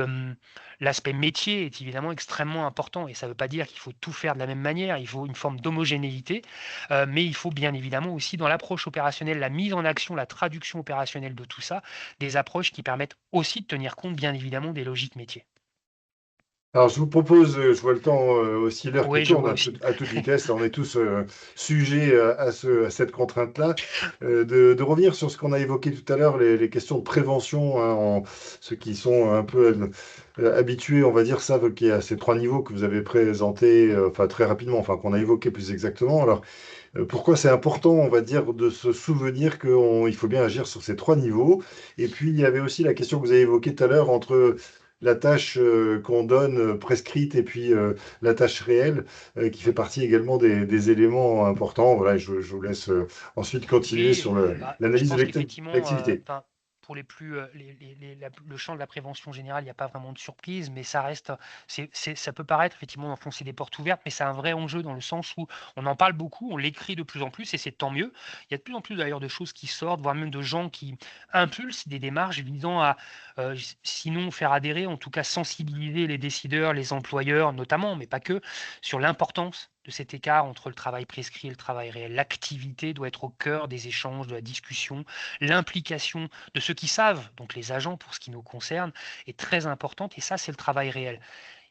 l'aspect métier est évidemment extrêmement important. Et ça ne veut pas dire qu'il faut tout faire de la même manière. Il faut une forme d'homogénéité, mais il faut bien évidemment aussi dans l'approche opérationnelle, la mise en action, la traduction opérationnelle de tout ça, des approches qui permettent aussi de tenir compte bien évidemment des logiques métiers.
Alors, je vous propose, je vois le temps aussi, l'heure qui
Oui, je
tourne
vois aussi.
à toute vitesse, on est tous sujets à cette contrainte-là, de revenir sur ce qu'on a évoqué tout à l'heure, les questions de prévention, hein, ceux qui sont un peu habitués, on va dire, savent qu'il y a ces trois niveaux que vous avez présentés, enfin très rapidement, enfin qu'on a évoqués plus exactement. Alors, pourquoi c'est important, on va dire, de se souvenir qu'il faut bien agir sur ces trois niveaux. Et puis, il y avait aussi la question que vous avez évoquée tout à l'heure entre la tâche qu'on donne prescrite et puis la tâche réelle, qui fait partie également des éléments importants. Voilà, je vous laisse ensuite continuer
Oui,
sur
je
l'analyse de
pense qu'effectivement,
l'activité.
pour les plus, le champ de la prévention générale, il n'y a pas vraiment de surprise, mais ça reste, ça peut paraître effectivement enfoncer des portes ouvertes, mais c'est un vrai enjeu dans le sens où on en parle beaucoup, on l'écrit de plus en plus, et c'est tant mieux. Il y a de plus en plus d'ailleurs de choses qui sortent, voire même de gens qui impulsent des démarches visant à, sinon faire adhérer, en tout cas sensibiliser les décideurs, les employeurs notamment, mais pas que, sur l'importance de cet écart entre le travail prescrit et le travail réel. L'activité doit être au cœur des échanges, de la discussion. L'implication de ceux qui savent, donc les agents pour ce qui nous concerne, est très importante et ça, c'est le travail réel.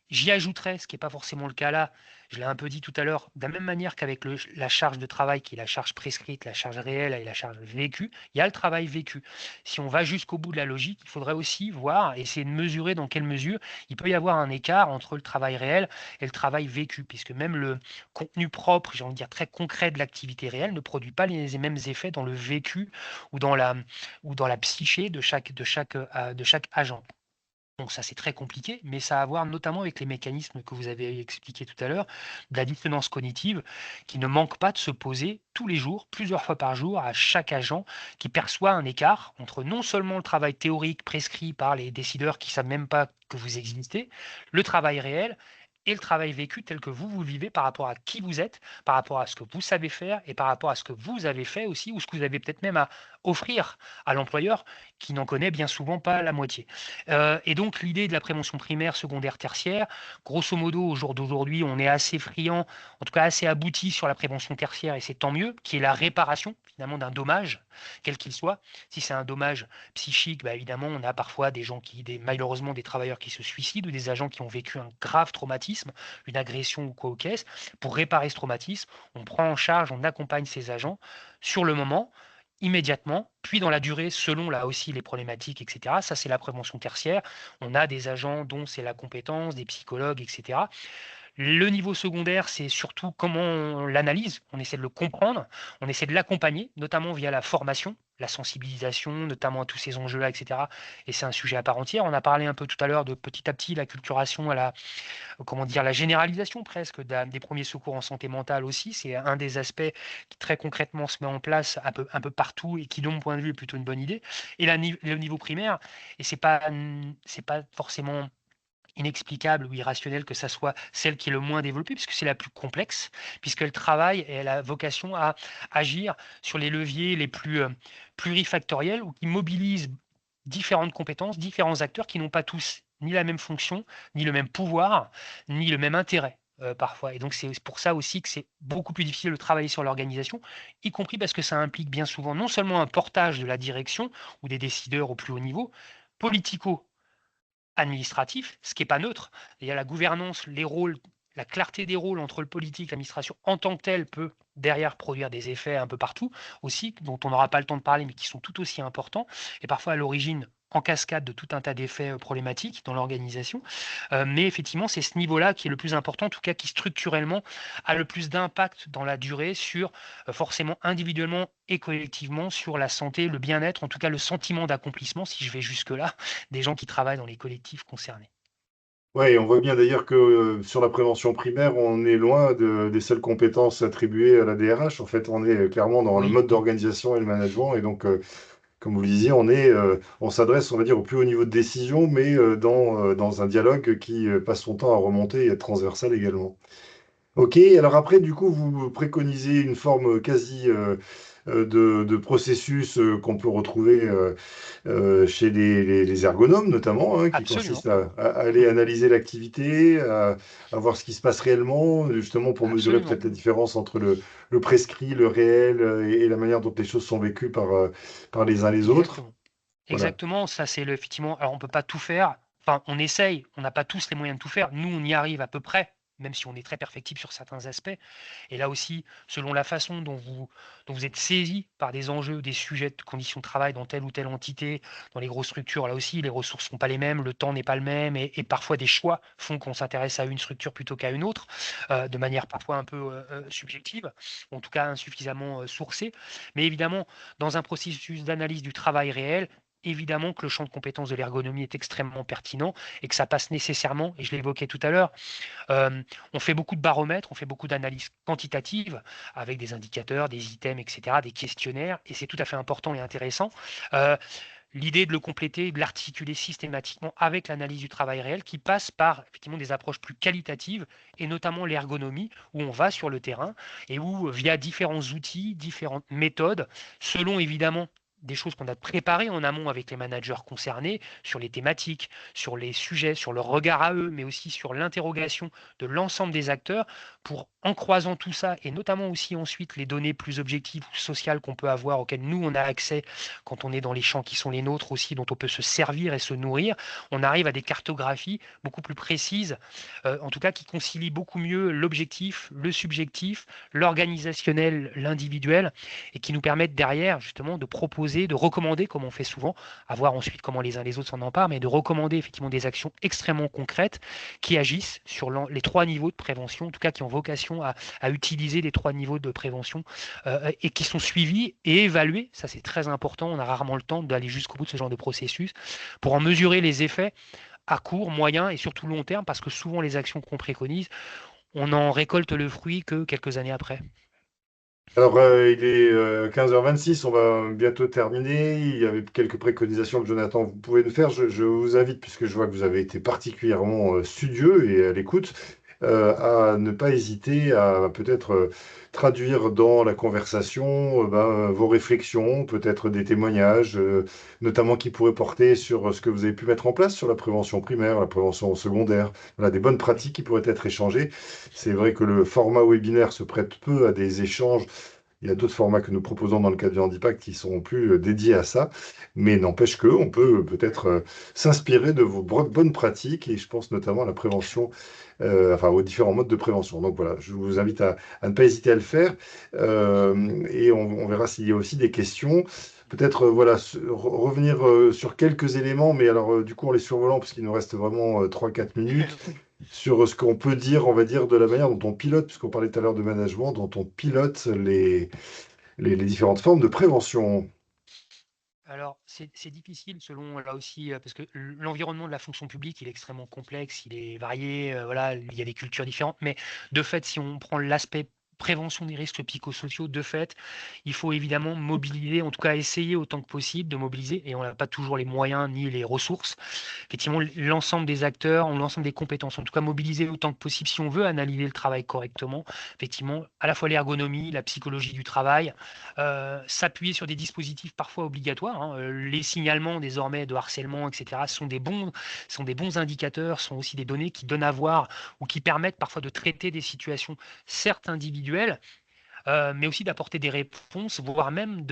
J'y ajouterais, ce qui n'est pas forcément le cas là, je l'ai un peu dit tout à l'heure, de la même manière qu'avec la charge de travail, qui est la charge prescrite, la charge réelle et la charge vécue, il y a le travail vécu. Si on va jusqu'au bout de la logique, il faudrait aussi voir, essayer de mesurer dans quelle mesure il peut y avoir un écart entre le travail réel et le travail vécu, puisque même le contenu propre, j'ai envie de dire très concret de l'activité réelle, ne produit pas les mêmes effets dans le vécu ou dans la psyché de chaque agent. Donc ça, c'est très compliqué, mais ça a à voir notamment avec les mécanismes que vous avez expliqués tout à l'heure, de la dissonance cognitive, qui ne manque pas de se poser tous les jours, plusieurs fois par jour, à chaque agent qui perçoit un écart entre non seulement le travail théorique prescrit par les décideurs qui ne savent même pas que vous existez, le travail réel et le travail vécu tel que vous vivez par rapport à qui vous êtes, par rapport à ce que vous savez faire et par rapport à ce que vous avez fait aussi, ou ce que vous avez peut-être même à offrir à l'employeur qui n'en connaît bien souvent pas la moitié. Et donc l'idée de la prévention primaire, secondaire, tertiaire, grosso modo, au jour d'aujourd'hui, on est assez friand, en tout cas assez abouti sur la prévention tertiaire, et c'est tant mieux, qui est la réparation finalement d'un dommage, quel qu'il soit. Si c'est un dommage psychique, bah, évidemment, on a parfois des gens malheureusement des travailleurs qui se suicident ou des agents qui ont vécu un grave traumatisme, une agression ou quoi au caisse. Pour réparer ce traumatisme, on prend en charge, on accompagne ces agents sur le moment, immédiatement, puis dans la durée, selon là aussi les problématiques, etc. Ça, c'est la prévention tertiaire. On a des agents dont c'est la compétence, des psychologues, etc. Le niveau secondaire, c'est surtout comment on l'analyse, on essaie de le comprendre, on essaie de l'accompagner, notamment via la formation, la sensibilisation, notamment à tous ces enjeux-là, etc. Et c'est un sujet à part entière. On a parlé un peu tout à l'heure de petit à petit l'acculturation à la, comment dire, la généralisation presque des premiers secours en santé mentale aussi. C'est un des aspects qui très concrètement se met en place un peu partout et qui, de mon point de vue, est plutôt une bonne idée. Et le niveau primaire, et c'est pas forcément inexplicable ou irrationnel que ça soit celle qui est le moins développée, puisque c'est la plus complexe, puisqu'elle travaille et elle a vocation à agir sur les leviers les plus plurifactoriels ou qui mobilisent différentes compétences, différents acteurs qui n'ont pas tous ni la même fonction, ni le même pouvoir, ni le même intérêt. Parfois. Et donc c'est pour ça aussi que c'est beaucoup plus difficile de travailler sur l'organisation, y compris parce que ça implique bien souvent non seulement un portage de la direction ou des décideurs au plus haut niveau, politico administratif, ce qui n'est pas neutre. Il y a la gouvernance, les rôles, la clarté des rôles entre le politique, l'administration en tant que telle peut derrière produire des effets un peu partout aussi, dont on n'aura pas le temps de parler, mais qui sont tout aussi importants, et parfois à l'origine en cascade de tout un tas d'effets problématiques dans l'organisation. Mais effectivement, c'est ce niveau-là qui est le plus important, en tout cas qui structurellement a le plus d'impact dans la durée sur forcément individuellement et collectivement sur la santé, le bien-être, en tout cas le sentiment d'accomplissement, si je vais jusque-là, des gens qui travaillent dans les collectifs concernés.
Oui, on voit bien d'ailleurs que sur la prévention primaire, on est loin des seules compétences attribuées à la DRH. En fait, on est clairement dans le
Oui,
mode d'organisation et le management. Et donc, comme vous le disiez, on s'adresse, on va dire, au plus haut niveau de décision, mais dans un dialogue qui passe son temps à remonter et être transversal également. Ok, alors après, du coup, vous préconisez une forme quasi de processus qu'on peut retrouver chez les ergonomes notamment, hein, qui
Absolument.
consiste à aller analyser l'activité, à voir ce qui se passe réellement, justement pour mesurer
Absolument.
peut-être la différence entre le prescrit, le réel et la manière dont les choses sont vécues par les uns les autres.
Exactement.
Voilà.
Exactement, ça c'est effectivement, alors on peut pas tout faire, enfin on essaye, on n'a pas tous les moyens de tout faire, nous on y arrive à peu près, même si on est très perfectible sur certains aspects. Et là aussi, selon la façon dont vous êtes saisi par des enjeux, des sujets de conditions de travail dans telle ou telle entité, dans les grosses structures, là aussi, les ressources ne sont pas les mêmes, le temps n'est pas le même, et parfois des choix font qu'on s'intéresse à une structure plutôt qu'à une autre, de manière parfois un peu subjective, en tout cas insuffisamment sourcée. Mais évidemment, dans un processus d'analyse du travail réel, évidemment que le champ de compétences de l'ergonomie est extrêmement pertinent et que ça passe nécessairement, et je l'évoquais tout à l'heure, on fait beaucoup de baromètres, on fait beaucoup d'analyses quantitatives avec des indicateurs, des items, etc., des questionnaires, et c'est tout à fait important et intéressant. Euh, L'idée de le compléter, de l'articuler systématiquement avec l'analyse du travail réel qui passe par effectivement des approches plus qualitatives et notamment l'ergonomie où on va sur le terrain et où via différents outils, différentes méthodes, selon évidemment des choses qu'on a préparées en amont avec les managers concernés sur les thématiques, sur les sujets, sur leur regard à eux, mais aussi sur l'interrogation de l'ensemble des acteurs pour, en croisant tout ça et notamment aussi ensuite les données plus objectives ou sociales qu'on peut avoir, auxquelles nous on a accès quand on est dans les champs qui sont les nôtres aussi, dont on peut se servir et se nourrir, on arrive à des cartographies beaucoup plus précises, en tout cas qui concilient beaucoup mieux l'objectif, le subjectif, l'organisationnel, l'individuel, et qui nous permettent derrière justement de proposer, de recommander, comme on fait souvent, à voir ensuite comment les uns les autres s'en emparent, mais de recommander effectivement des actions extrêmement concrètes qui agissent sur les trois niveaux de prévention, en tout cas qui ont vocation à utiliser les trois niveaux de prévention et qui sont suivis et évalués. Ça, c'est très important. On a rarement le temps d'aller jusqu'au bout de ce genre de processus pour en mesurer les effets à court, moyen et surtout long terme, parce que souvent les actions qu'on préconise, on n'en récolte le fruit que quelques années après.
Alors, il est 15h26, on va bientôt terminer. Il y avait quelques préconisations que Jonathan, vous pouvez nous faire. Je vous invite, puisque je vois que vous avez été particulièrement studieux et à l'écoute, à ne pas hésiter à peut-être traduire dans la conversation vos réflexions, peut-être des témoignages, notamment qui pourraient porter sur ce que vous avez pu mettre en place sur la prévention primaire, la prévention secondaire, voilà, des bonnes pratiques qui pourraient être échangées. C'est vrai que le format webinaire se prête peu à des échanges. Il y a d'autres formats que nous proposons dans le cadre du Handipact qui sont plus dédiés à ça, mais n'empêche que on peut peut-être s'inspirer de vos bonnes pratiques et je pense notamment à la prévention, enfin aux différents modes de prévention. Donc voilà, je vous invite à ne pas hésiter à le faire et on verra s'il y a aussi des questions. Peut-être voilà, revenir sur quelques éléments, mais alors du coup en les survolant parce qu'il nous reste vraiment 3-4 minutes sur ce qu'on peut dire, on va dire, de la manière dont on pilote, puisqu'on parlait tout à l'heure de management, dont on pilote les différentes formes de prévention.
Alors, c'est difficile selon, là aussi, parce que l'environnement de la fonction publique, il est extrêmement complexe, il est varié, voilà, il y a des cultures différentes, mais de fait, si on prend l'aspect prévention des risques psychosociaux, de fait, il faut évidemment mobiliser, en tout cas essayer autant que possible de mobiliser, et on n'a pas toujours les moyens ni les ressources, effectivement, l'ensemble des acteurs, l'ensemble des compétences, en tout cas mobiliser autant que possible si on veut analyser le travail correctement, effectivement, à la fois l'ergonomie, la psychologie du travail, s'appuyer sur des dispositifs parfois obligatoires. Hein. Les signalements désormais de harcèlement, etc., sont des bons indicateurs, sont aussi des données qui donnent à voir ou qui permettent parfois de traiter des situations certes individuelles, mais aussi d'apporter des réponses, voire même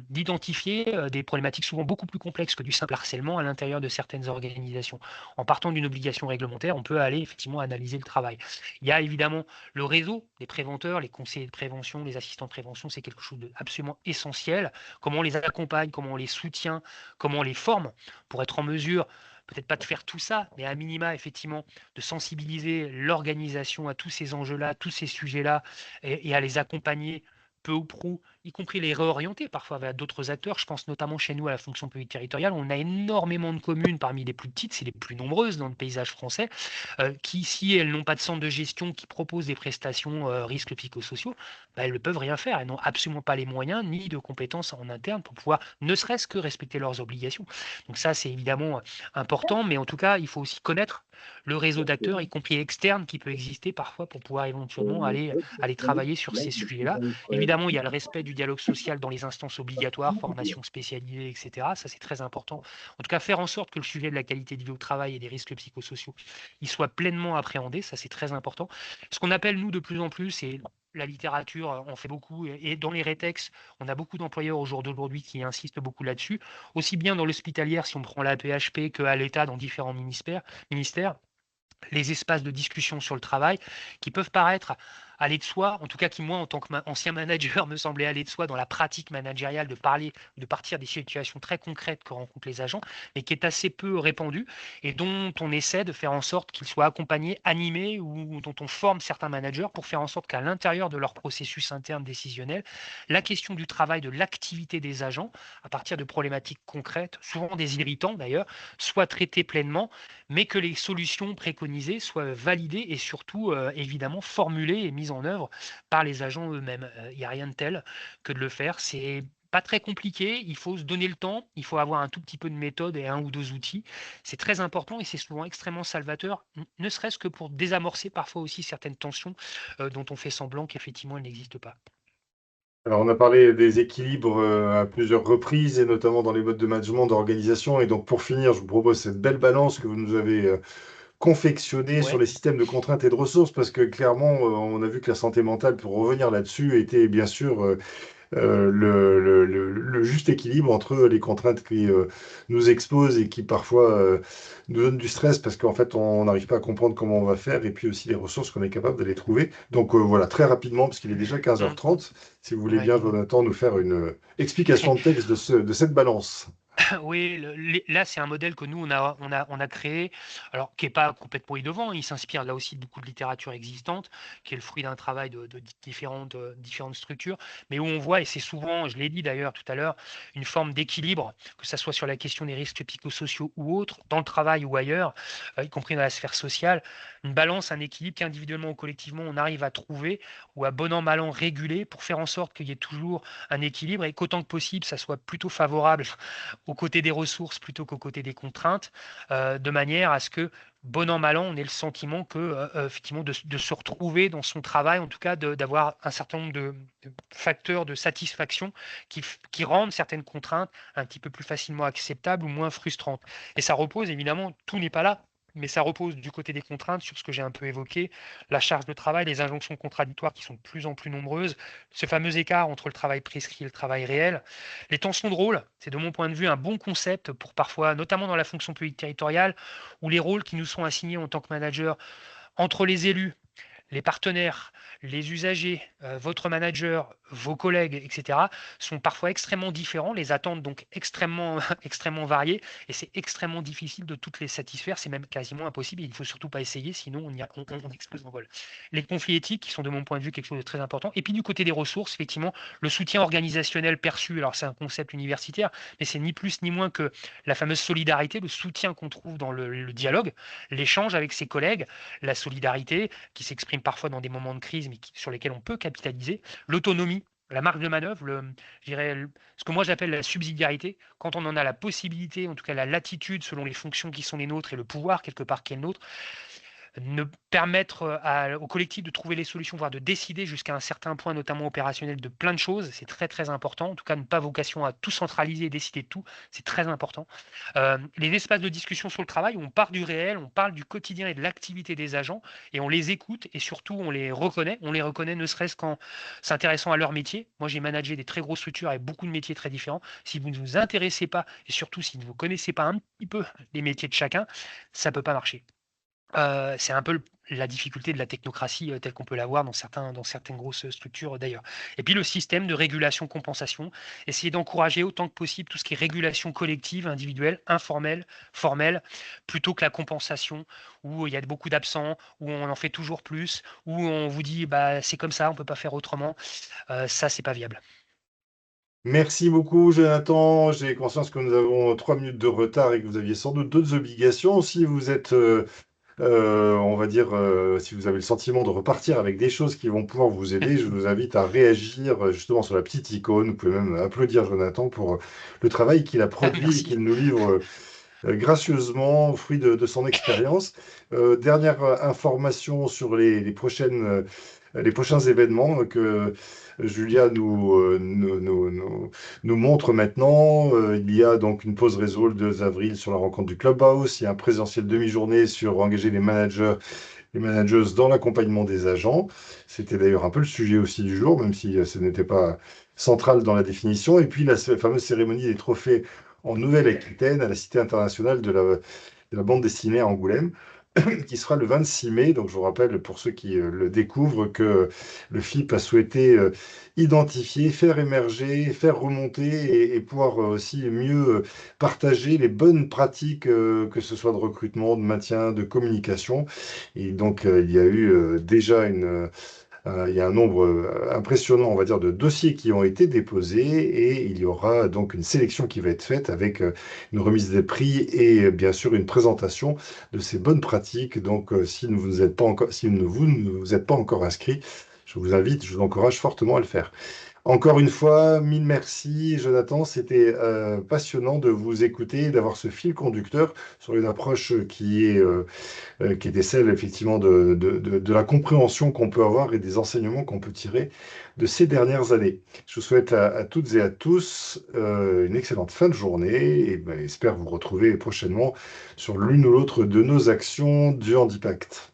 d'identifier des problématiques souvent beaucoup plus complexes que du simple harcèlement à l'intérieur de certaines organisations. En partant d'une obligation réglementaire, on peut aller effectivement analyser le travail. Il y a évidemment le réseau des préventeurs, les conseillers de prévention, les assistants de prévention, c'est quelque chose d'absolument essentiel. Comment on les accompagne, comment on les soutient, comment on les forme pour être en mesure peut-être pas de faire tout ça, mais à minima, effectivement, de sensibiliser l'organisation à tous ces enjeux-là, tous ces sujets-là, et à les accompagner peu ou prou y compris les réorienter parfois vers d'autres acteurs. Je pense notamment chez nous à la fonction publique territoriale. On a énormément de communes, parmi les plus petites, c'est les plus nombreuses dans le paysage français, qui, si elles n'ont pas de centre de gestion qui propose des prestations risques psychosociaux, bah, elles ne peuvent rien faire. Elles n'ont absolument pas les moyens ni de compétences en interne pour pouvoir ne serait-ce que respecter leurs obligations. Donc ça, c'est évidemment important, mais en tout cas, il faut aussi connaître le réseau d'acteurs, y compris externes, qui peut exister parfois pour pouvoir éventuellement aller travailler sur ces sujets-là. Évidemment, il y a le respect du dialogue social dans les instances obligatoires, formation spécialisée, etc. Ça, c'est très important. En tout cas, faire en sorte que le sujet de la qualité de vie au travail et des risques psychosociaux, il soit pleinement appréhendé, ça, c'est très important. Ce qu'on appelle, nous, de plus en plus, et la littérature en fait beaucoup, et dans les rétex, on a beaucoup d'employeurs au jour d'aujourd'hui qui insistent beaucoup là-dessus, aussi bien dans l'hospitalière, si on prend la PHP, qu'à l'État dans différents ministères, les espaces de discussion sur le travail qui peuvent paraître aller de soi, en tout cas qui, moi, en tant qu'ancien manager, me semblait aller de soi dans la pratique managériale de partir des situations très concrètes que rencontrent les agents, mais qui est assez peu répandue et dont on essaie de faire en sorte qu'ils soient accompagnés, animés, ou dont on forme certains managers pour faire en sorte qu'à l'intérieur de leur processus interne décisionnel, la question du travail, de l'activité des agents, à partir de problématiques concrètes, souvent des irritants d'ailleurs, soit traitée pleinement, mais que les solutions préconisées soient validées et surtout, évidemment, formulées et mises en œuvre par les agents eux-mêmes. Il n'y a rien de tel que de le faire. C'est pas très compliqué, il faut se donner le temps, il faut avoir un tout petit peu de méthode et un ou deux outils. C'est très important et c'est souvent extrêmement salvateur, ne serait-ce que pour désamorcer parfois aussi certaines tensions dont on fait semblant qu'effectivement elles n'existent pas.
Alors, on a parlé des équilibres à plusieurs reprises, et notamment dans les modes de management, d'organisation. Et donc, pour finir, je vous propose cette belle balance que vous nous avez confectionnée sur
Ouais.
les systèmes de contraintes et de ressources, parce que clairement, on a vu que la santé mentale, pour revenir là-dessus, était bien sûr le juste équilibre entre les contraintes qui nous exposent et qui parfois nous donnent du stress parce qu'en fait on n'arrive pas à comprendre comment on va faire, et puis aussi les ressources qu'on est capable d'aller trouver. Donc voilà, très rapidement, parce qu'il est déjà
Mm.
15h30, si vous voulez
Ouais,
bien,
dis-moi.
Jonathan, nous faire une explication de texte de cette balance.
Oui, là, c'est un modèle que nous, on a créé, alors qui n'est pas complètement innovant. Il s'inspire là aussi de beaucoup de littérature existante, qui est le fruit d'un travail de différentes structures, mais où on voit, et c'est souvent, je l'ai dit d'ailleurs tout à l'heure, une forme d'équilibre, que ce soit sur la question des risques psychosociaux ou autres, dans le travail ou ailleurs, y compris dans la sphère sociale, une balance, un équilibre qu'individuellement ou collectivement, on arrive à trouver ou à bon an, mal an réguler pour faire en sorte qu'il y ait toujours un équilibre et qu'autant que possible, ça soit plutôt favorable aux côtés des ressources plutôt qu'aux côtés des contraintes, de manière à ce que, bon an, mal an, on ait le sentiment que, effectivement, de se retrouver dans son travail, en tout cas d'avoir un certain nombre de facteurs de satisfaction qui rendent certaines contraintes un petit peu plus facilement acceptables ou moins frustrantes. Et ça repose, évidemment, tout n'est pas là. Mais ça repose du côté des contraintes sur ce que j'ai un peu évoqué, la charge de travail, les injonctions contradictoires qui sont de plus en plus nombreuses, ce fameux écart entre le travail prescrit et le travail réel, les tensions de rôle, c'est de mon point de vue un bon concept pour parfois, notamment dans la fonction publique territoriale, où les rôles qui nous sont assignés en tant que manager entre les élus, les partenaires, les usagers, votre manager, vos collègues, etc., sont parfois extrêmement différents, les attentes donc extrêmement, extrêmement variées, et c'est extrêmement difficile de toutes les satisfaire, c'est même quasiment impossible, et il ne faut surtout pas essayer, sinon on explose en vol. Les conflits éthiques, qui sont de mon point de vue quelque chose de très important, et puis du côté des ressources, effectivement, le soutien organisationnel perçu, alors c'est un concept universitaire, mais c'est ni plus ni moins que la fameuse solidarité, le soutien qu'on trouve dans le dialogue, l'échange avec ses collègues, la solidarité, qui s'exprime parfois dans des moments de crise, mais sur lesquels on peut capitaliser, l'autonomie, la marge de manœuvre, je dirais, ce que moi j'appelle la subsidiarité, quand on en a la possibilité, en tout cas la latitude selon les fonctions qui sont les nôtres et le pouvoir quelque part qui est le nôtre, ne permettre au collectif de trouver les solutions, voire de décider jusqu'à un certain point, notamment opérationnel, de plein de choses. C'est très très important. En tout cas, ne pas vocation à tout centraliser et décider de tout, c'est très important. Les espaces de discussion sur le travail, où on part du réel, on parle du quotidien et de l'activité des agents, et on les écoute et surtout on les reconnaît. On les reconnaît ne serait-ce qu'en s'intéressant à leur métier. Moi, j'ai managé des très grosses structures avec beaucoup de métiers très différents. Si vous ne vous intéressez pas, et surtout si vous ne connaissez pas un petit peu les métiers de chacun, ça ne peut pas marcher. C'est un peu la difficulté de la technocratie, telle qu'on peut la voir dans certaines grosses structures, d'ailleurs. Et puis le système de régulation-compensation, essayer d'encourager autant que possible tout ce qui est régulation collective, individuelle, informelle, formelle, plutôt que la compensation, où il y a beaucoup d'absents, où on en fait toujours plus, où on vous dit bah, c'est comme ça, on ne peut pas faire autrement. Ça, c'est pas viable.
Merci beaucoup, Jonathan. J'ai conscience que nous avons 3 minutes de retard et que vous aviez sans doute d'autres obligations. Si vous êtes, on va dire, si vous avez le sentiment de repartir avec des choses qui vont pouvoir vous aider, je vous invite à réagir justement sur la petite icône. Vous pouvez même applaudir Jonathan pour le travail qu'il a produit et
Merci.
qu'il nous livre gracieusement, au fruit de son expérience. Dernière information sur les prochains événements que Julia nous montre maintenant. Il y a donc une pause réseau le 2 avril sur la rencontre du Clubhouse. Il y a un présentiel demi-journée sur engager les managers dans l'accompagnement des agents. C'était d'ailleurs un peu le sujet aussi du jour, même si ce n'était pas central dans la définition. Et puis la fameuse cérémonie des trophées en Nouvelle-Aquitaine à la Cité internationale de la bande dessinée à Angoulême, qui sera le 26 mai. Donc je vous rappelle pour ceux qui le découvrent que le FIP a souhaité identifier, faire émerger, faire remonter et pouvoir aussi mieux partager les bonnes pratiques, que ce soit de recrutement, de maintien, de communication. Et donc il y a eu déjà il y a un nombre impressionnant, on va dire, de dossiers qui ont été déposés et il y aura donc une sélection qui va être faite avec une remise des prix et bien sûr une présentation de ces bonnes pratiques. Donc, si vous ne vous êtes pas encore inscrit, je vous invite, je vous encourage fortement à le faire. Encore une fois, mille merci, Jonathan. C'était passionnant de vous écouter, d'avoir ce fil conducteur sur une approche qui était celle effectivement de la compréhension qu'on peut avoir et des enseignements qu'on peut tirer de ces dernières années. Je vous souhaite à toutes et à tous une excellente fin de journée et ben, j'espère vous retrouver prochainement sur l'une ou l'autre de nos actions du Handipact.